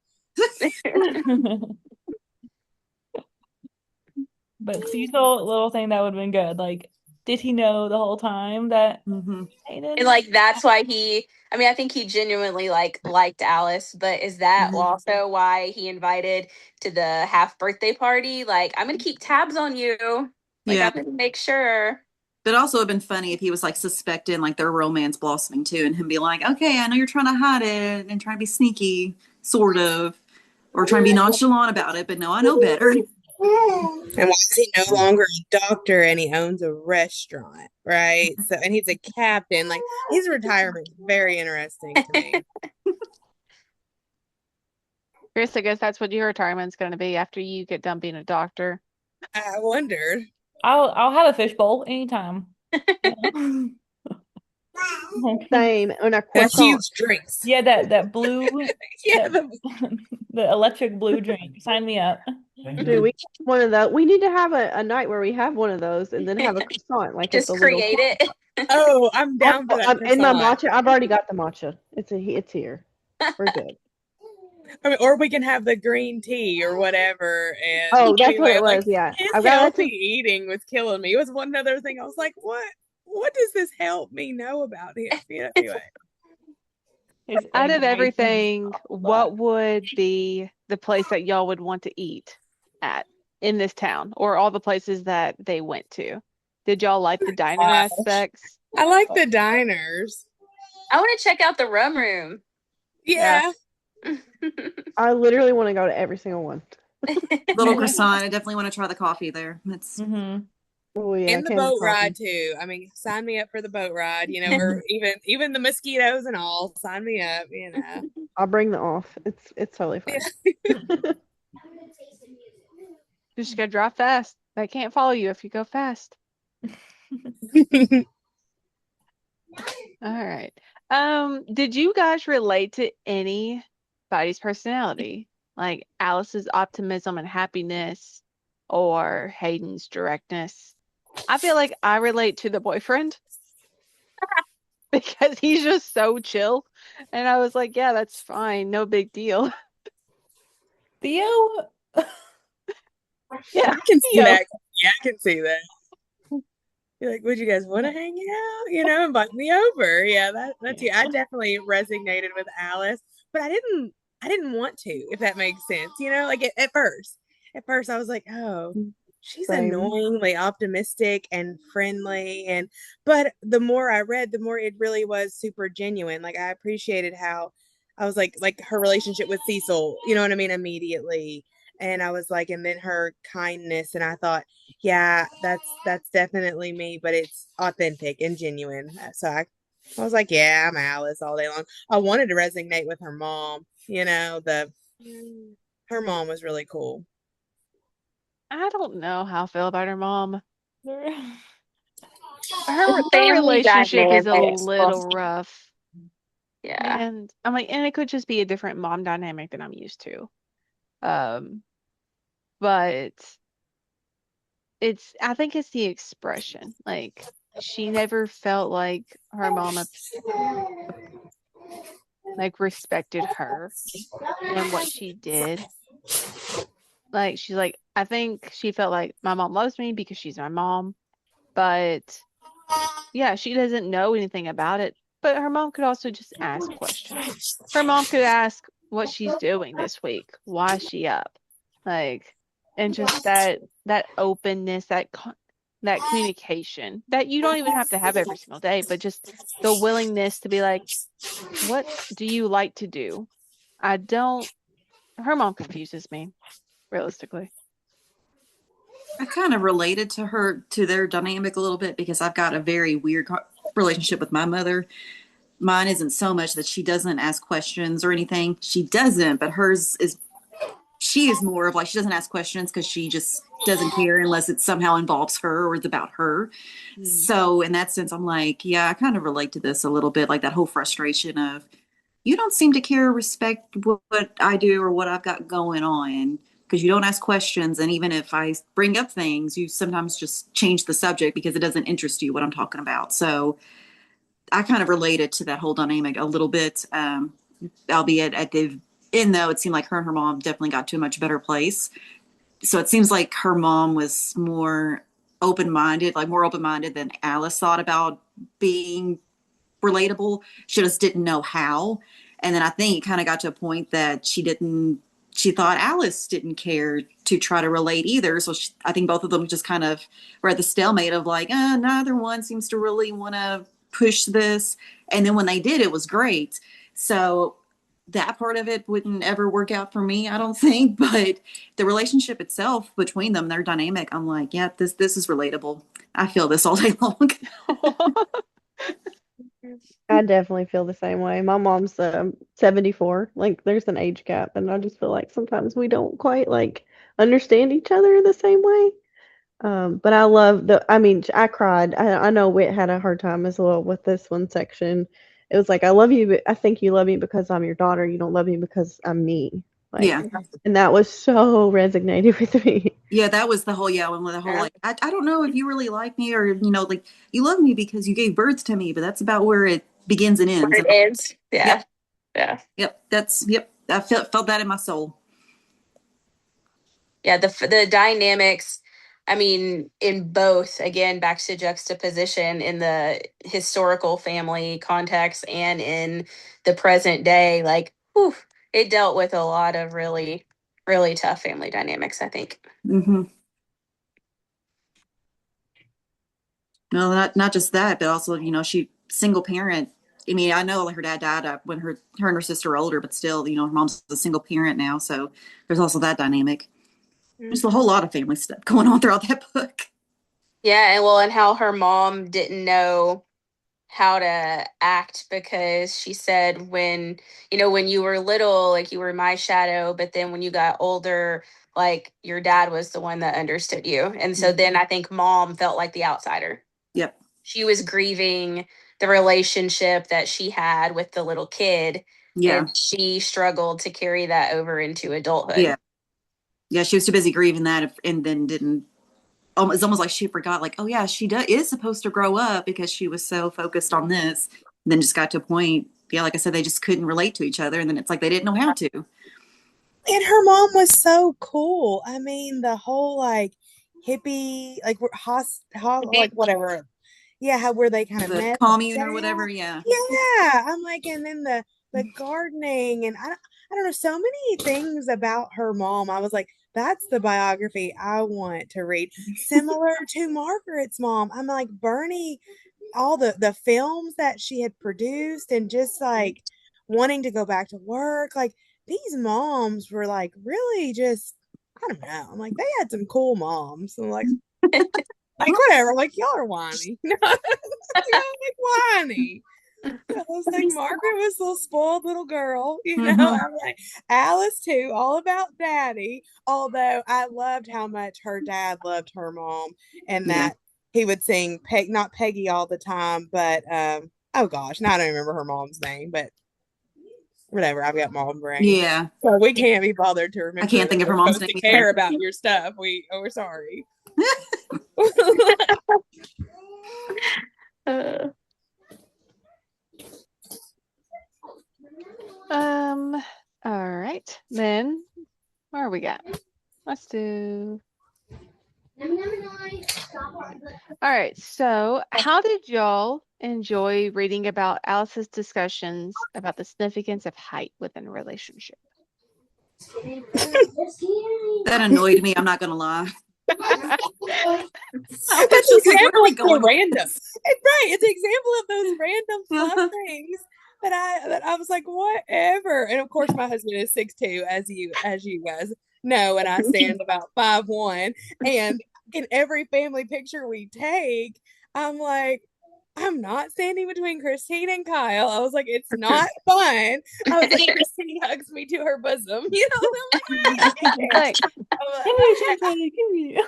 D: But Cecil, little thing that would have been good. Like, did he know the whole time that
F: Mm-hmm.
B: And like that's why I think he genuinely liked Alice, but is that
F: Mhm.
B: also why he invited to the half birthday party? Like, I'm gonna keep tabs on you. Like,
F: Yeah.
B: I'm gonna make sure.
F: But also it'd been funny if he was like suspecting like their romance blossoming too, and him be like, okay, I know you're trying to hide it and trying to be sneaky, sort of, or trying to be nonchalant about it, but no, I know better.
C: And why is he no longer a doctor and he owns a restaurant, right? So, and he's a captain. Like, his retirement is very interesting to me.
A: Chris, I guess that's what your retirement's going to be after you get done being a doctor.
C: I wondered.
D: I'll have a fishbowl anytime.
E: Same. And a
C: And
E: croissant.
C: huge drinks.
D: Yeah, that blue
C: Yeah,
D: that the electric blue drink. Sign me up.
E: Do we one of those? We need to have a night where we have one of those and then have a croissant like at
B: Just
E: the little.
B: create it.
C: oh, I'm down for that
E: I'm in my
C: croissant.
E: matcha. I've already got the matcha. It's here. We're good.
C: I mean, or we can have the green tea or whatever. And
E: Oh, that's what
C: anyway,
E: it
C: like,
E: was. Yeah,
C: his
E: I've got
C: healthy
E: to.
C: eating was killing me. It was one other thing. I was like, what does this help me know about him? Anyway.
D: His
A: Out
D: egg
A: of
D: whites and
A: everything,
D: all that.
A: what would be the place that y'all would want to eat at in this town or all the places that they went to? Did y'all like the diner
C: Gosh.
A: aspects?
C: I like the diners.
B: I want to check out the rum room.
A: Yeah.
C: Yeah.
E: I literally want to go to every single one.
F: Little croissant. I definitely want to try the coffee there. It's
D: Mm-hmm.
E: Oh yeah,
C: And the
E: Kansas
C: boat
E: coffee.
C: ride too. I mean, sign me up for the boat ride, or even the mosquitoes and all. Sign me up.
E: I'll bring the off. It's totally fine.
A: Just gotta drive fast. They can't follow you if you go fast. All right. Did you guys relate to anybody's personality? Like Alice's optimism and happiness or Hayden's directness? I feel like I relate to the boyfriend because he's just so chill. And I was like, yeah, that's fine. No big deal.
D: Theo,
A: Yeah,
C: I can see
A: Theo.
C: that. Yeah, I can see that. You're like, would you guys want to hang out? Invite me over. Yeah, that's you. I definitely resonated with Alice, but I didn't want to, if that makes sense. Like at first. At first I was like, oh, she's
E: Same.
C: annoyingly optimistic and friendly. But the more I read, the more it really was super genuine. Like, I appreciated how I was like her relationship with Cecil, you know what I mean, immediately. And I was like, and then her kindness, and I thought, yeah, that's definitely me, but it's authentic and genuine. So I was like, yeah, I'm Alice all day long. I wanted to resonate with her mom, the Her mom was really cool.
A: I don't know how I feel about her mom.
D: The
A: Their
B: Family
A: relationship is a
B: dynamics.
A: little rough.
B: Yeah.
A: And I'm like, and it could just be a different mom dynamic than I'm used to. Um, but I think it's the expression. Like she never felt like her mom like respected her and what she did. Like she's like, I think she felt like my mom loves me because she's my mom, but yeah, she doesn't know anything about it. But her mom could also just ask questions. Her mom could ask what she's doing this week, why is she up, like, and just that openness, that communication that you don't even have to have every single day, but just the willingness to be like, what do you like to do? I don't. Her mom confuses me, realistically.
F: I kind of related to their dynamic a little bit because I've got a very weird relationship with my mother. Mine isn't so much that she doesn't ask questions or anything. She doesn't, but hers is, she is more of like, she doesn't ask questions because she just doesn't care unless it somehow involves her or it's about her.
A: Mm.
F: So in that sense, I'm like, yeah, I kind of relate to this a little bit, like that whole frustration of you don't seem to care or respect what I do or what I've got going on because you don't ask questions. And even if I bring up things, you sometimes just change the subject because it doesn't interest you what I'm talking about. So I kind of related to that whole dynamic a little bit, albeit at the end, though, it seemed like her and her mom definitely got to a much better place. So it seems like her mom was more open minded, like more open minded than Alice thought about being relatable. She just didn't know how. And then I think it kind of got to a point that she thought Alice didn't care to try to relate either. So I think both of them just kind of were at the stalemate of like, neither one seems to really want to push this. And then when they did, it was great. So that part of it wouldn't ever work out for me, I don't think. But the relationship itself between them, their dynamic, I'm like, yeah, this is relatable. I feel this all day long.
E: I definitely feel the same way. My mom's 74. Like there's an age gap, and I just feel like sometimes we don't quite like understand each other the same way. But I love I mean, I cried. I know Wit had a hard time as well with this one section. It was like, I love you, but I think you love me because I'm your daughter. You don't love me because I'm me.
F: Yeah.
E: Like, and that was so resonated with me.
F: Yeah, that was the whole, yeah, when the whole
B: Yeah.
F: like, I don't know if you really like me or, like you love me because you gave birth to me, but that's about where it begins and ends.
B: Where
F: And
B: it ends.
F: yep,
B: Yeah. Yeah.
F: yep, I felt that in my soul.
B: Yeah. The dynamics, I mean, in both, again, back to juxtaposition in the historical family context and in the present day, like, whew, it dealt with a lot of really, really tough family dynamics, I think.
F: Hmm. No, not just that, but also, she single parent. I mean, I know like her dad died when her and her sister were older, but still, her mom's a single parent now. So there's also that dynamic. There's a whole lot of family stuff going on throughout that book.
B: Yeah. And well, and how her mom didn't know how to act because she said when you were little, like you were my shadow, but then when you got older, like your dad was the one that understood you. And so then I think mom felt like the outsider.
F: Yep.
B: She was grieving the relationship that she had with the little kid,
F: Yeah.
B: and she struggled to carry that over into adulthood.
F: Yeah. Yeah. She was too busy grieving that and then didn't. It's almost like she forgot, like, oh yeah, is supposed to grow up because she was so focused on this. And then just got to a point, yeah, like I said, they just couldn't relate to each other, and then it's like they didn't know how to.
C: And her mom was so cool. I mean, the whole like hippie, like like whatever. Yeah, how where they kind of
F: The
C: met the
F: commune or whatever,
C: dad.
F: yeah.
C: Yeah, I'm like, and then the gardening, and I don't know, so many things about her mom. I was like, that's the biography I want to read. Similar to Margaret's mom. I'm like Bernie, all the films that she had produced, and just like wanting to go back to work. Like these moms were like really just, I don't know. I'm like, they had some cool moms. I'm like whatever. Like y'all are whiny. Y'all like whiny. I was like, Margaret was a little spoiled little girl,
F: Mhm.
C: I'm like, Alice too, all about daddy. Although I loved how much her dad loved her mom, and
F: Yeah.
C: that he would sing not Peggy all the time, but oh gosh, now I don't remember her mom's name, but whatever, I've got mom brain.
F: Yeah.
C: So we can't be bothered to
F: I
C: remember
F: can't
C: that
F: think of
C: we're
F: her mom's
C: supposed
F: name
C: to
F: either.
C: care about your stuff. We're sorry.
A: Uh, all right. Then where are we at? Let's do. All right. So, how did y'all enjoy reading about Alice's discussions about the significance of height within a relationship?
F: That annoyed me. I'm not gonna lie. I was
C: It's an
F: just like, where are
C: example
F: we
C: of the
F: going with
C: random.
F: this?
C: It's right. It's an example of those random fluff things that I was like, whatever. And of course, my husband is 6'2", as you guys know, and I stand about 5'1". And in every family picture we take, I'm like, I'm not standing between Christine and Kyle. I was like, it's not fun. I was like, Christine hugs me to her bosom. I'm like,
A: Like,
C: I'm like,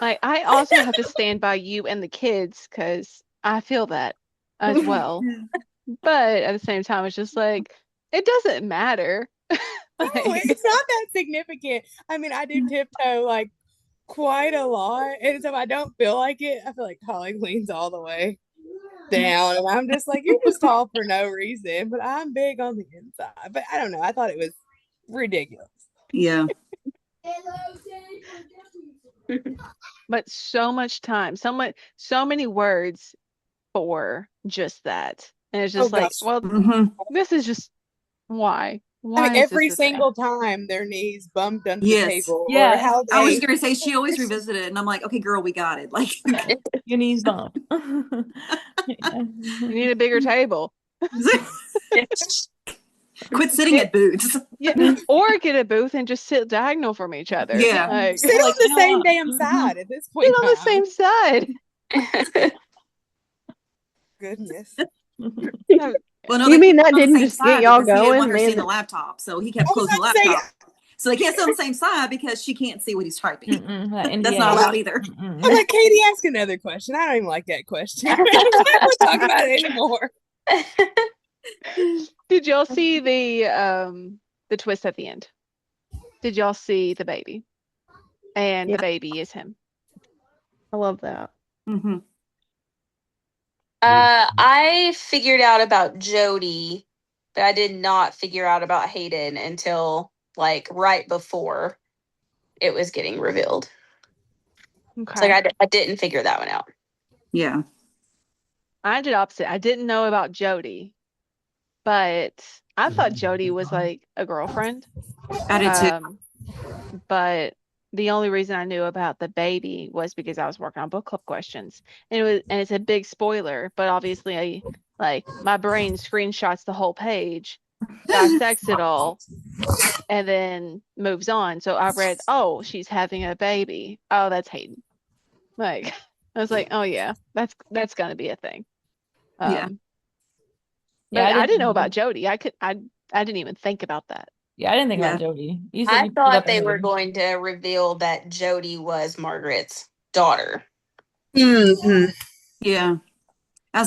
A: like I also have to stand by you and the kids because I feel that as well. But at the same time, it's just like it doesn't matter.
C: no,
A: Like,
C: it's not that significant. I mean, I do tiptoe like quite a lot. And so I don't feel like it. I feel like Holly leans all the way down. And I'm just like, you're just tall for no reason. But I'm big on the inside. But I don't know. I thought it was ridiculous.
F: Yeah.
A: but so much time, so many words for just that. And it's
C: Oh
A: just like,
C: gosh.
A: well,
F: Hmm.
A: this is just why?
C: I mean,
A: Why is this
C: every
A: a thing?
C: single time their knees bumped under the
F: Yes.
C: table, or
D: Yeah.
C: how
F: I was
C: they
F: just gonna say she always revisited it, and I'm like, okay, girl, we got it. Like,
D: Your knees bump. Yeah.
A: You need a bigger table.
F: quit sitting at booths.
A: Yeah, or get a booth and just sit diagonal from each other.
F: Yeah.
A: Like
C: sit on the same damn
D: Mhm.
C: side at this
A: sit
C: point
A: on
C: in
A: the
C: time.
A: same side.
C: Goodness.
A: No,
F: Well, no,
E: You
F: they
E: mean
F: can't
E: that
F: sit on the
E: didn't
F: same
E: just get
F: side
E: y'all
F: because he didn't want
E: going,
F: her seeing the
E: man?
F: laptop, so he
C: I
F: kept
C: was
F: closing the
C: about to say,
F: laptop. So they can't sit on the same side because she can't see what he's typing.
D: That
F: That's not
D: NDA.
F: allowed either.
C: I'm like, Katie, ask another question. I don't even like that question. I don't want to talk about it anymore.
A: did y'all see the twist at the end? Did y'all see the baby? And
E: Yeah,
A: the baby is him.
E: I love that.
F: Hmm.
B: I figured out about Jody, but I did not figure out about Hayden until like right before it was getting revealed. It's like
A: Okay.
B: I didn't figure that one out.
F: Yeah.
A: I did opposite. I didn't know about Jody, but I thought Jody was like a girlfriend.
F: I did too.
A: But the only reason I knew about the baby was because I was working on book club questions. And it's a big spoiler, but obviously like my brain screenshots the whole page, dissects it all, and then moves on. So I read, oh, she's having a baby. Oh, that's Hayden. Like I was like, oh yeah, that's gonna be a thing.
F: Yeah.
D: Yeah,
A: But
D: I
A: I didn't
D: didn't
A: know
D: know.
A: about Jody. I didn't even think about that.
D: Yeah, I didn't think
F: Yeah.
D: about Jody. You said
B: I
D: you
B: thought
D: forgot the
B: they were
D: name.
B: going to reveal that Jody was Margaret's daughter.
C: Mm-hmm.
F: Yeah.
B: And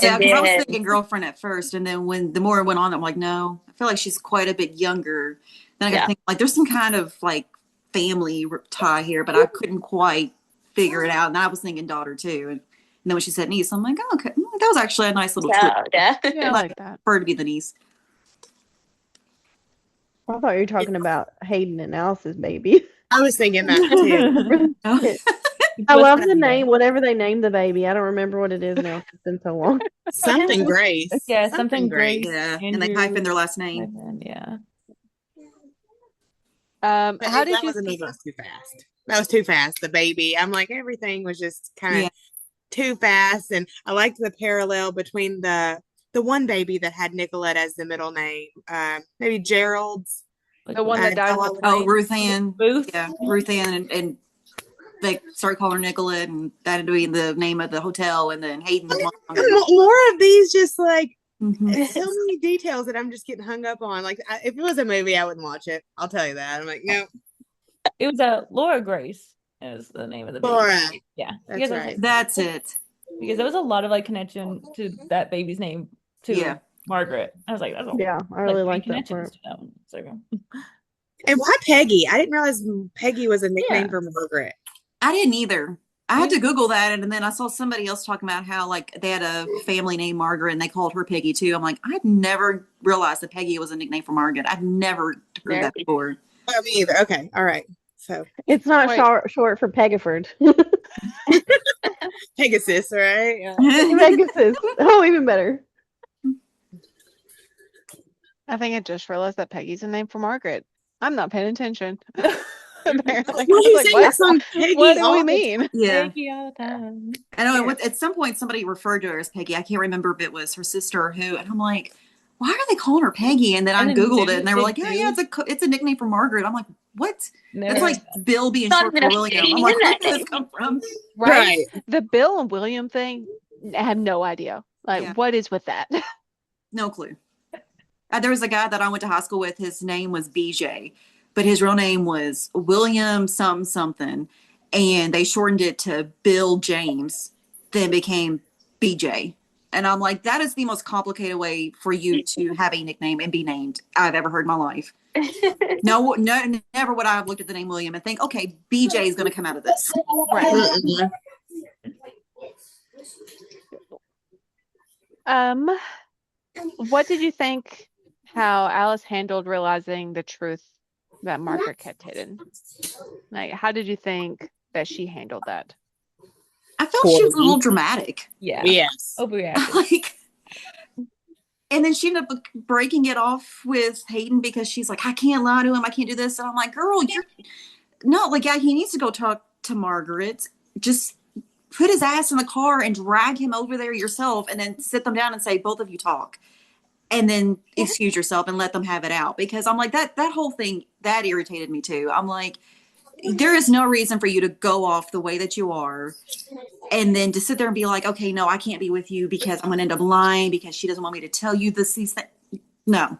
F: Because I was
B: then
F: thinking girlfriend at first, and then when the more it went on, I'm like, no, I feel like she's quite a bit younger. Then I got to
B: yeah.
F: think like there's some kind of like family tie here, but I couldn't quite figure it out. And I was thinking daughter too. And then when she said niece, I'm like, oh, okay, that was actually a nice little twist.
B: Yeah.
A: Yeah, I
F: Like
A: like that.
F: her to be the niece.
E: I thought you were talking about Hayden and Alice's baby.
C: I was thinking that too.
F: Oh.
E: I
D: Twist
E: love
D: at
E: the
D: the
E: name,
D: end.
E: whatever they named the baby. I don't remember what it is now. It's been so long.
C: Something Grace.
D: Yeah,
C: Something
D: something
C: Grace.
D: Grace,
F: Yeah, and they
D: Andrew,
F: hyphen their last name.
D: yeah.
C: But
A: How did
C: that
A: you
C: was too fast. That was too fast. The baby. I'm like, everything was just kind of
F: Yeah,
C: too fast. And I liked the parallel between the one baby that had Nicolette as the middle name. Maybe Gerald's
D: Like
A: the one that died in the
C: dog.
F: oh,
A: plane?
F: Ruth Ann.
D: Booth.
F: Yeah, Ruth Ann, and they started calling her Nicolette, and that had to be the name of the hotel, and then Hayden's mom. And
C: More of these just like It's so many details that I'm just getting hung up on. Like, if it was a movie, I wouldn't watch it. I'll tell you that. I'm like, no,
D: It was Laura Grace is the name of the baby.
C: Laura.
D: Yeah,
C: That's
D: because I was
C: right.
D: like,
F: That's it.
D: because there was a lot of like connection to that baby's name to
F: Yeah.
D: Margaret. I was like, that's
E: Yeah, I
D: like
E: really
D: three
E: like that
D: connections
E: part.
D: to that one. So
C: And why Peggy? I didn't realize Peggy was a nickname
D: Yeah.
C: for Margaret.
F: I didn't either. I had
D: Yeah.
F: to Google that, and then I saw somebody else talking about how like they had a family named Margaret, and they called her Peggy too. I'm like, I'd never realized that Peggy was a nickname for Margaret. I'd never heard
A: Yeah.
F: that before.
C: Oh, me either. Okay, all right. So
E: It's not
A: Wait.
E: short for Pegaford.
C: Pegasus, right? Yeah.
E: Pegasus. Oh, even better.
A: I think I just realized that Peggy's a name for Margaret. I'm not paying attention. Apparently.
C: Well,
A: I was
C: you
A: like,
C: sing
A: what?
C: that song Peggy
A: What do
C: all
A: we
C: the
A: mean?
F: Yeah.
D: Thank you all the time.
F: I know
A: Yeah.
F: at some point somebody referred to her as Peggy. I can't remember if it was her sister or who, and I'm like, why are they calling her Peggy? And then I
D: And then
F: Googled it, and they were
D: they
F: like, yeah,
D: do.
F: it's a nickname for Margaret. I'm like, what?
D: Never
F: That's
D: heard
F: like Bill being
B: Not
F: short
B: even
F: for
B: a
F: William. I'm
B: meaning
F: like,
B: in
F: where
B: that
F: did this
B: name.
F: come from?
A: Right?
C: Right.
A: The Bill and William thing, I have no idea. Like,
F: Yeah.
A: what is with that?
F: No clue. There was a guy that I went to high school with. His name was BJ, but his real name was William something something, and they shortened it to Bill James, then became BJ. And I'm like, that is the most complicated way for you to have a nickname and be named I've ever heard in my life. No, never would I have looked at the name William and think, okay, BJ is going to come out of this.
A: Right.
C: Mm-mm.
A: What did you think how Alice handled realizing the truth that Margaret kept hidden? Like, how did you think that she handled that?
F: I felt she was a little dramatic.
D: Yeah.
C: Yes.
D: Overreacted.
F: Like, and then she ended up breaking it off with Hayden because she's like, I can't lie to him. I can't do this. And I'm like, girl, you're not like, yeah, he needs to go talk to Margaret. Just put his ass in the car and drag him over there yourself and then sit them down and say, both of you talk. And then excuse yourself and let them have it out. Because I'm like, that whole thing, that irritated me too. I'm like, there is no reason for you to go off the way that you are and then to sit there and be like, okay, no, I can't be with you because I'm going to end up lying because she doesn't want me to tell you these things. No.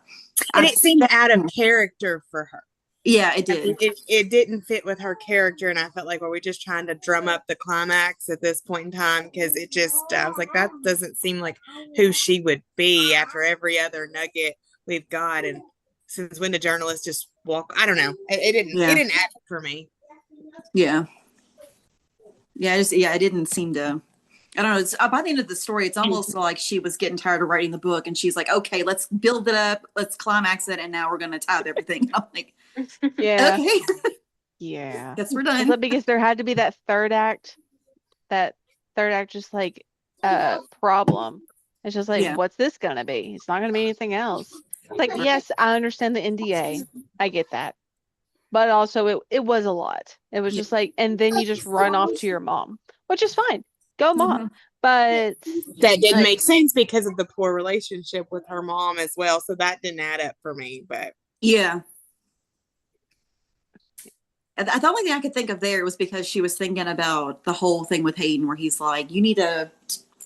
C: And it seemed out of character for her.
F: Yeah, it did.
C: It didn't fit with her character, and I felt like, were we just trying to drum up the climax at this point in time? Because it just, I was like, that doesn't seem like who she would be after every other nugget we've got. And since when the journalists just walk, I don't know. It didn't act for me.
F: Yeah. Yeah, it didn't seem to. I don't know. It's, by the end of the story, it's almost like she was getting tired of writing the book, and she's like, "Okay, let's build it up, let's climax it, and now we're going to tie up everything." I'm like,
A: Yeah.
F: "Okay,
A: Yeah.
F: guess we're
A: It's
F: done."
A: like, because there had to be that third act, just like problem. It's just like,
F: Yeah.
A: what's this gonna be? It's not gonna be anything else. Like, yes, I understand the NDA. I get that. But also it was a lot. It was
F: Yeah.
A: just like, and then you just run off to your mom, which is fine. Go mom.
F: Mhm.
A: But
C: That didn't
A: like,
C: make sense because of the poor relationship with her mom as well. So that didn't add up for me. But
F: Yeah. The only thing I could think of there was because she was thinking about the whole thing with Hayden, where he's like, "You need to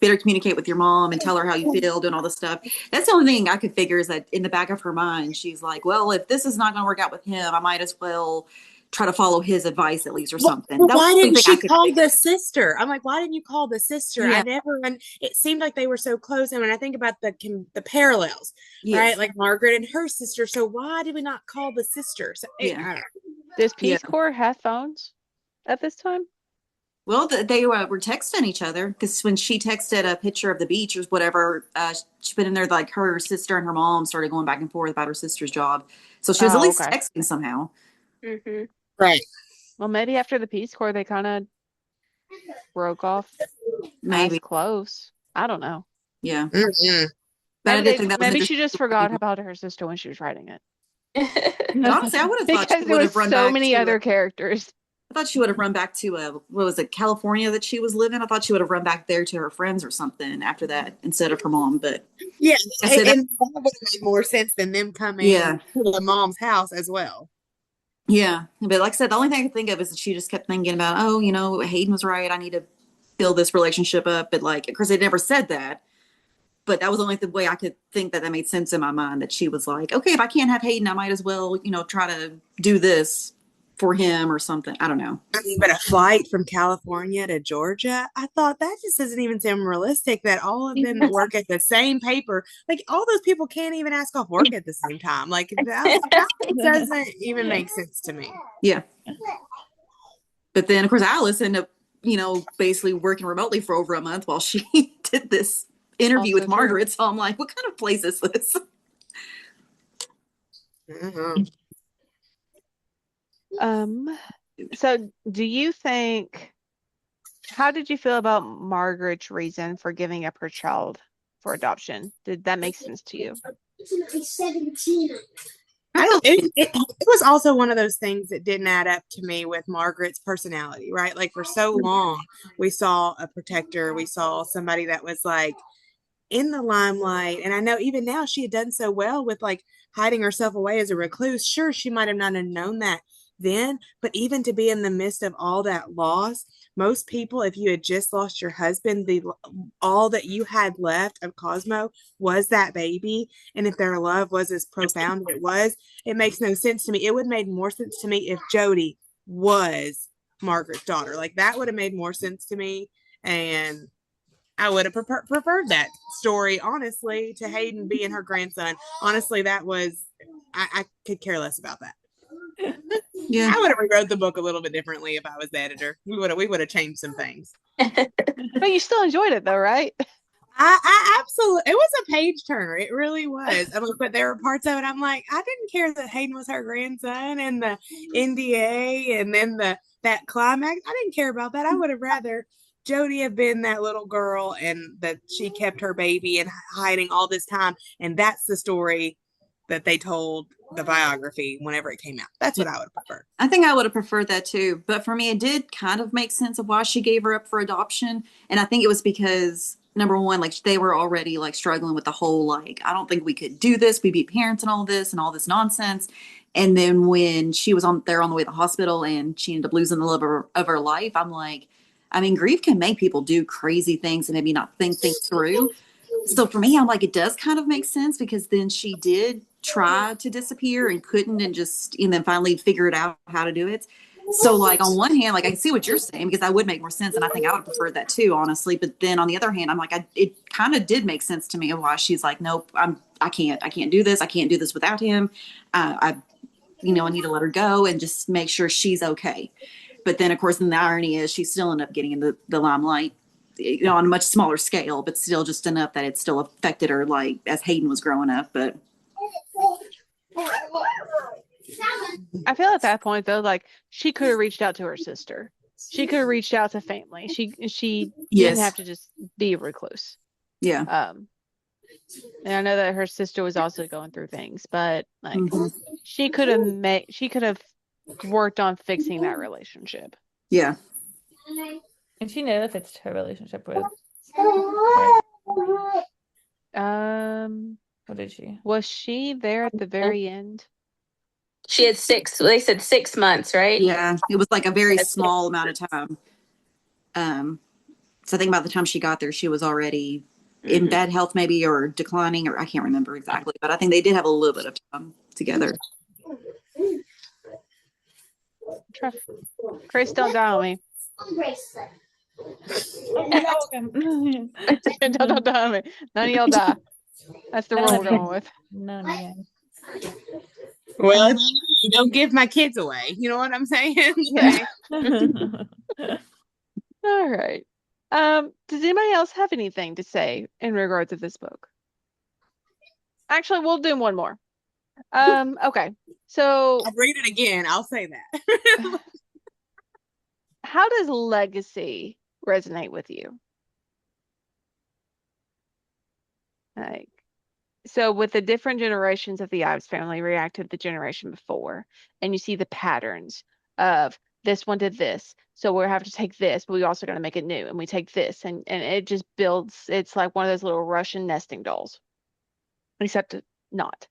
F: better communicate with your mom and tell her how you feel, doing all this stuff." That's the only thing I could figure is that in the back of her mind, she's like, "Well, if this is not going to work out with him, I might as well try to follow his advice at least, or something."
C: Well,
F: That was
C: why
F: the only
C: didn't
F: thing I
C: she
F: could
C: call
F: figure.
C: the sister? I'm like, why didn't you call the sister?
F: Yeah.
C: I never. And it seemed like they were so close. And when I think about the parallels,
F: Yes.
C: right? Like Margaret and her sister. So why did we not call the sister? So,
F: Yeah.
C: I don't know.
A: does
F: Yeah.
A: Peace Corps have phones at this time?
F: Well, they were texting each other because when she texted a picture of the beach or whatever, she put in there like her sister and her mom started going back and forth about her sister's job. So she was at
A: Oh,
F: least
A: okay.
F: texting somehow.
B: Mm-hmm.
C: Right.
A: Well, maybe after the Peace Corps they kind of broke off as
F: Maybe.
A: close. I don't know.
F: Yeah.
C: Mm-mm.
F: But I did think that was
A: Maybe
F: interesting.
A: she just forgot about her sister when she was writing it.
F: But honestly, I would have thought
A: Because
F: she
A: there
F: would
A: was
F: have run
A: so
F: back
A: many
F: to.
A: other characters.
F: I thought she would have run back to what was it, California that she was living? I thought she would have run back there to her friends or something after that instead of her mom. But
C: Yeah.
F: I said that,
C: And that would have made more sense than them coming
F: yeah,
C: to the mom's house as well.
F: yeah. But like I said, the only thing I could think of is that she just kept thinking about, oh, Hayden was right. I need to build this relationship up. But like, of course, they never said that. But that was only the way I could think that made sense in my mind, that she was like, okay, if I can't have Hayden, I might as well, try to do this for him or something. I don't know.
C: I mean, but a flight from California to Georgia, I thought that just doesn't even seem realistic that all of them work at the same paper. Like, all those people can't even ask off work at the same time. Like, that doesn't even make sense to me.
F: Yeah. But then, of course, Alice ended up, basically working remotely for over a month while she did this interview
A: Also
F: with Margaret. So I'm like, what kind of place is this?
A: So do you think, how did you feel about Margaret's reason for giving up her child for adoption? Did that make sense to you?
C: It was also one of those things that didn't add up to me with Margaret's personality, right? Like, for so long, we saw a protector, we saw somebody that was like in the limelight. And I know even now she had done so well with like hiding herself away as a recluse. Sure, she might have not have known that then, but even to be in the midst of all that loss, most people, if you had just lost your husband, the all that you had left of Cosmo was that baby. And if their love was as profound as it was, it makes no sense to me. It would have made more sense to me if Jody was Margaret's daughter. Like, that would have made more sense to me. And I would have preferred that story, honestly, to Hayden being her grandson. Honestly, that was, I could care less about that.
F: Yeah.
C: I would have rewrote the book a little bit differently if I was the editor. We would have changed some things.
A: But you still enjoyed it though, right?
C: I absolutely, it was a page turner. It really was. I mean, but there were parts of it I'm like, I didn't care that Hayden was her grandson, and the NDA, and then that climax. I didn't care about that. I would have rather Jody have been that little girl, and that she kept her baby and hiding all this time. And that's the story that they told the biography whenever it came out. That's what I would prefer.
F: I think I would have preferred that too. But for me, it did kind of make sense of why she gave her up for adoption. And I think it was because, number one, like, they were already like struggling with the whole, like, I don't think we could do this. We'd be parents and all this nonsense. And then when she was on the way to the hospital and she ended up losing the love of her life, I'm like, I mean, grief can make people do crazy things and maybe not think things through. So for me, I'm like, it does kind of make sense, because then she did try to disappear and couldn't, and then finally figured out how to do it. So, like, on one hand, like, I can see what you're saying, because that would make more sense, and I think I would have preferred that too, honestly. But then on the other hand, I'm like, it kind of did make sense to me of why she's like, nope, I can't do this. I can't do this without him. I need to let her go and just make sure she's okay. But then, of course, then the irony is she still ended up getting in the limelight, on a much smaller scale, but still just enough that it still affected her, like, as Hayden was growing up. But
A: I feel at that point though, like, she could have reached out to her sister. She could have reached out to family. She didn't have to just be a recluse.
F: yeah.
A: And I know that her sister was also going through things, but like,
F: Mhm.
A: she could have worked on fixing that relationship.
F: Yeah.
D: And she never fixed her relationship with. What did she?
A: Was she there at the very end?
B: She had they said 6 months, right?
F: Yeah. It was like a very small amount of time. So I think by the time she got there, she was already in bad health, maybe, or declining, or I can't remember exactly. But I think they did have a little bit of time together.
A: Chris, don't die on me. Don't die on me. None of y'all die. That's the rule we're going with.
D: None of you.
C: Well, you don't give my kids away. You know what I'm saying?
A: Yeah. All right. Does anybody else have anything to say in regards to this book? Actually, we'll do one more. Okay. So
C: I'll read it again. I'll say that.
A: how does legacy resonate with you? Like, so with the different generations of the Ives family react to the generation before, and you see the patterns of this one did this, so we have to take this, but we also got to make it new, and we take this, and it just builds. It's like one of those little Russian nesting dolls, except not.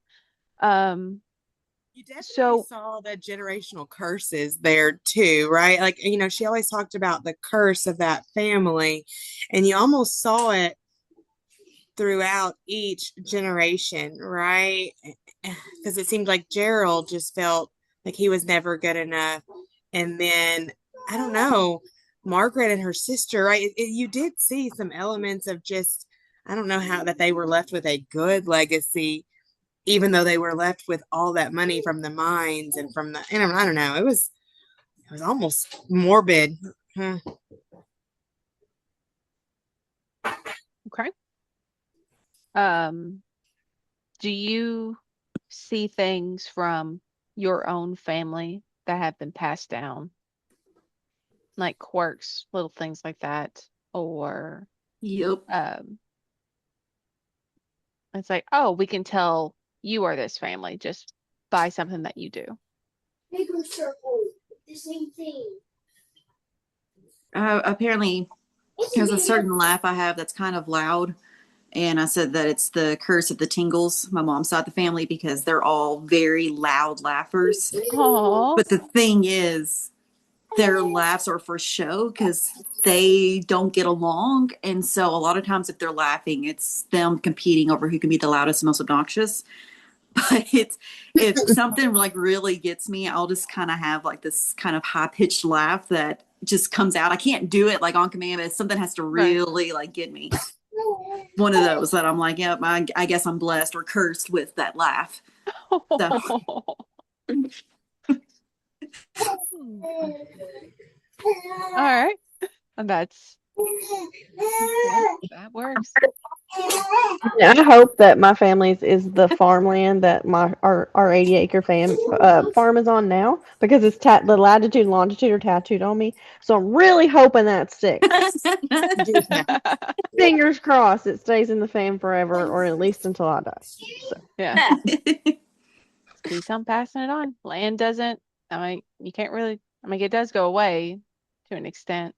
C: You definitely
A: So
C: saw the generational curses there too, right? Like, she always talked about the curse of that family, and you almost saw it throughout each generation, right? Because it seemed like Gerald just felt like he was never good enough. And then, I don't know, Margaret and her sister, right? You did see some elements of just, I don't know how that they were left with a good legacy, even though they were left with all that money from the mines and from the, and I don't know, it was almost morbid. Huh.
A: Okay. Do you see things from your own family that have been passed down, like quirks, little things like that, or
F: Yep.
A: it's like, oh, we can tell you are this family just by something that you do.
G: Bigger circle, the same thing.
F: Apparently, there's a certain laugh I have that's kind of loud. And I said that it's the curse of the Tingles, my mom's side of the family, because they're all very loud laughers.
A: Oh,
F: But the thing is, their laughs are for show because they don't get along. And so a lot of times if they're laughing, it's them competing over who can be the loudest and most obnoxious. But it's if something like really gets me, I'll just kind of have like this kind of high pitched laugh that just comes out. I can't do it like on command, but something has to
A: right.
F: really like get me. One of those that I'm like, yep, I guess I'm blessed or cursed with that laugh. So.
A: All right. That's that works.
E: Yeah, I hope that my family's is the farmland that our 80-acre farm is on now, because it's the latitude and longitude are tattooed on me. So I'm really hoping that sticks. Fingers crossed it stays in the fam forever, or at least until I die. So.
A: Yeah. Keep on passing it on. Land doesn't, I mean, you can't really, I mean, it does go away to an extent,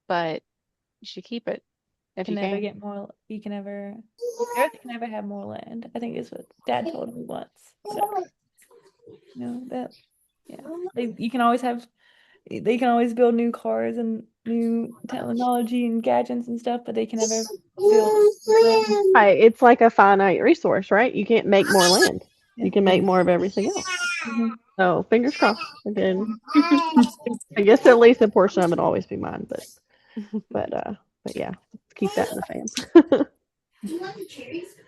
A: but you should keep it if
D: can
A: you
D: never
A: can.
D: get more. You can never. The earth can never have more land. I think is what Dad told me once. Whatever. You know that. Yeah. You can always have. They can always build new cars and new technology and gadgets and stuff, but they can never build land.
E: Right, it's like a finite resource, right? You can't make more land.
D: Yeah.
E: You can make more of everything else.
D: Mhm.
E: So fingers crossed. Again, I guess at least a portion of it will always be mine, but yeah, let's keep that in the fam.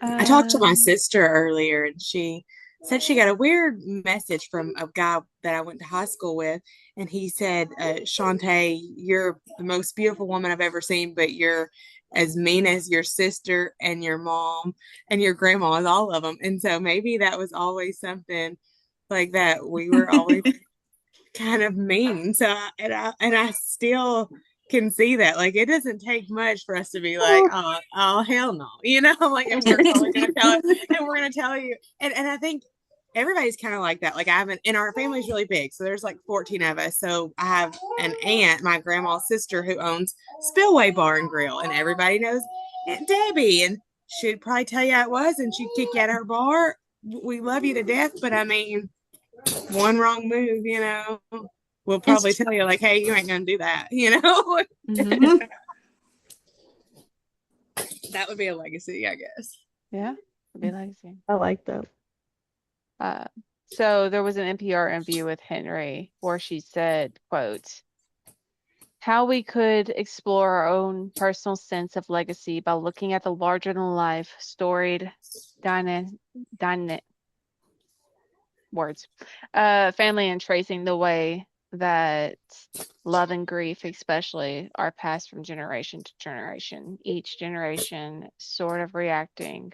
C: I talked to my
D: Um,
C: sister earlier, and she said she got a weird message from a guy that I went to high school with, and he said, "Shantae, you're the most beautiful woman I've ever seen, but you're as mean as your sister and your mom and your grandma, as all of them." And so maybe that was always something like that. We were always kind of mean. So and I still can see that. Like it doesn't take much for us to be like, oh hell no. Like and we're totally gonna tell it and we're gonna tell you. And I think everybody's kind of like that. Like I haven't and our family's really big. So there's like 14 of us. So I have an aunt, my grandma's sister, who owns Spillway Bar and Grill, and everybody knows Aunt Debbie. And she'd probably tell you how it was, and she'd kick you out of her bar. We love you to death, but I mean, one wrong move, we'll probably tell you like, hey, you ain't gonna do that,
A: Mhm.
C: That would be a legacy, I guess.
A: Yeah, it'd be legacy.
E: I like that.
A: So there was an NPR interview with Henry where she said, quote, how we could explore our own personal sense of legacy by looking at the larger than life, storied, dynamic words, family, and tracing the way that love and grief, especially, are passed from generation to generation. Each generation sort of reacting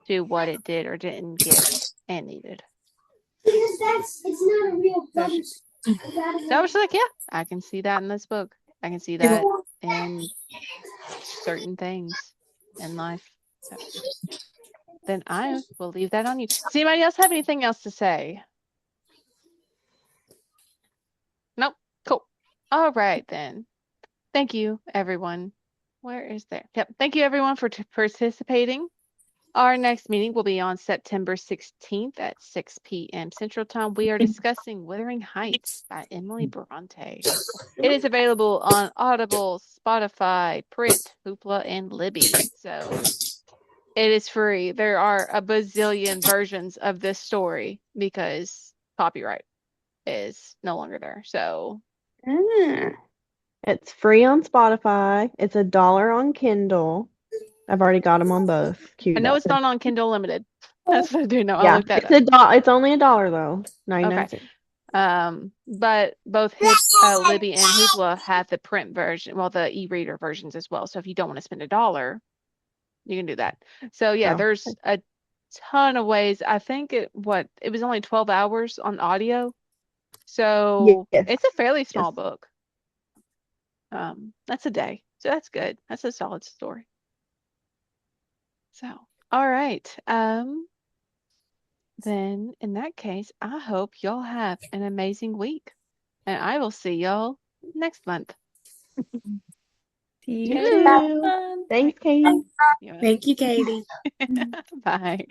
A: to what it did or didn't get and needed.
G: Because it's not a real
A: So I was like, yeah, I can see that in this book. I can see that in certain things in life. So, then I will leave that on you. Does anybody else have anything else to say? Nope. Cool. All right, then. Thank you, everyone. Where is there? Yep. Thank you, everyone, for participating. Our next meeting will be on September 16th at 6 p.m. Central Time. We are discussing Wuthering Heights by Emily Bronte. It is available on Audible, Spotify, Print, Hoopla, and Libby. So It is free. There are a bazillion versions of this story because copyright is no longer there. So
E: It's free on Spotify. It's $1 on Kindle. I've already got them on both
A: I
E: queued
A: know
E: up.
A: it's not on Kindle Limited. That's what I do know. I'll
E: Yeah,
A: look that
E: it's
A: up.
E: it's only $1 though. 99
A: Okay.
E: cents.
A: But both Libby and Hoopla have the print version, well, the e-reader versions as well. So if you don't want to spend $1, you can do that. So yeah,
E: Oh,
A: there's a ton of ways. I think it was only 12 hours on audio. So
E: yes.
A: it's a fairly small
E: Yes.
A: book. That's a day. So that's good. That's a solid story. So, all right. Then in that case, I hope y'all have an amazing week. And I will see y'all next month.
D: See
E: You
D: you
A: Yay.
D: next
E: too.
D: month.
E: Thanks, Katie.
A: Yeah.
C: Thank you, Katie.
A: Bye.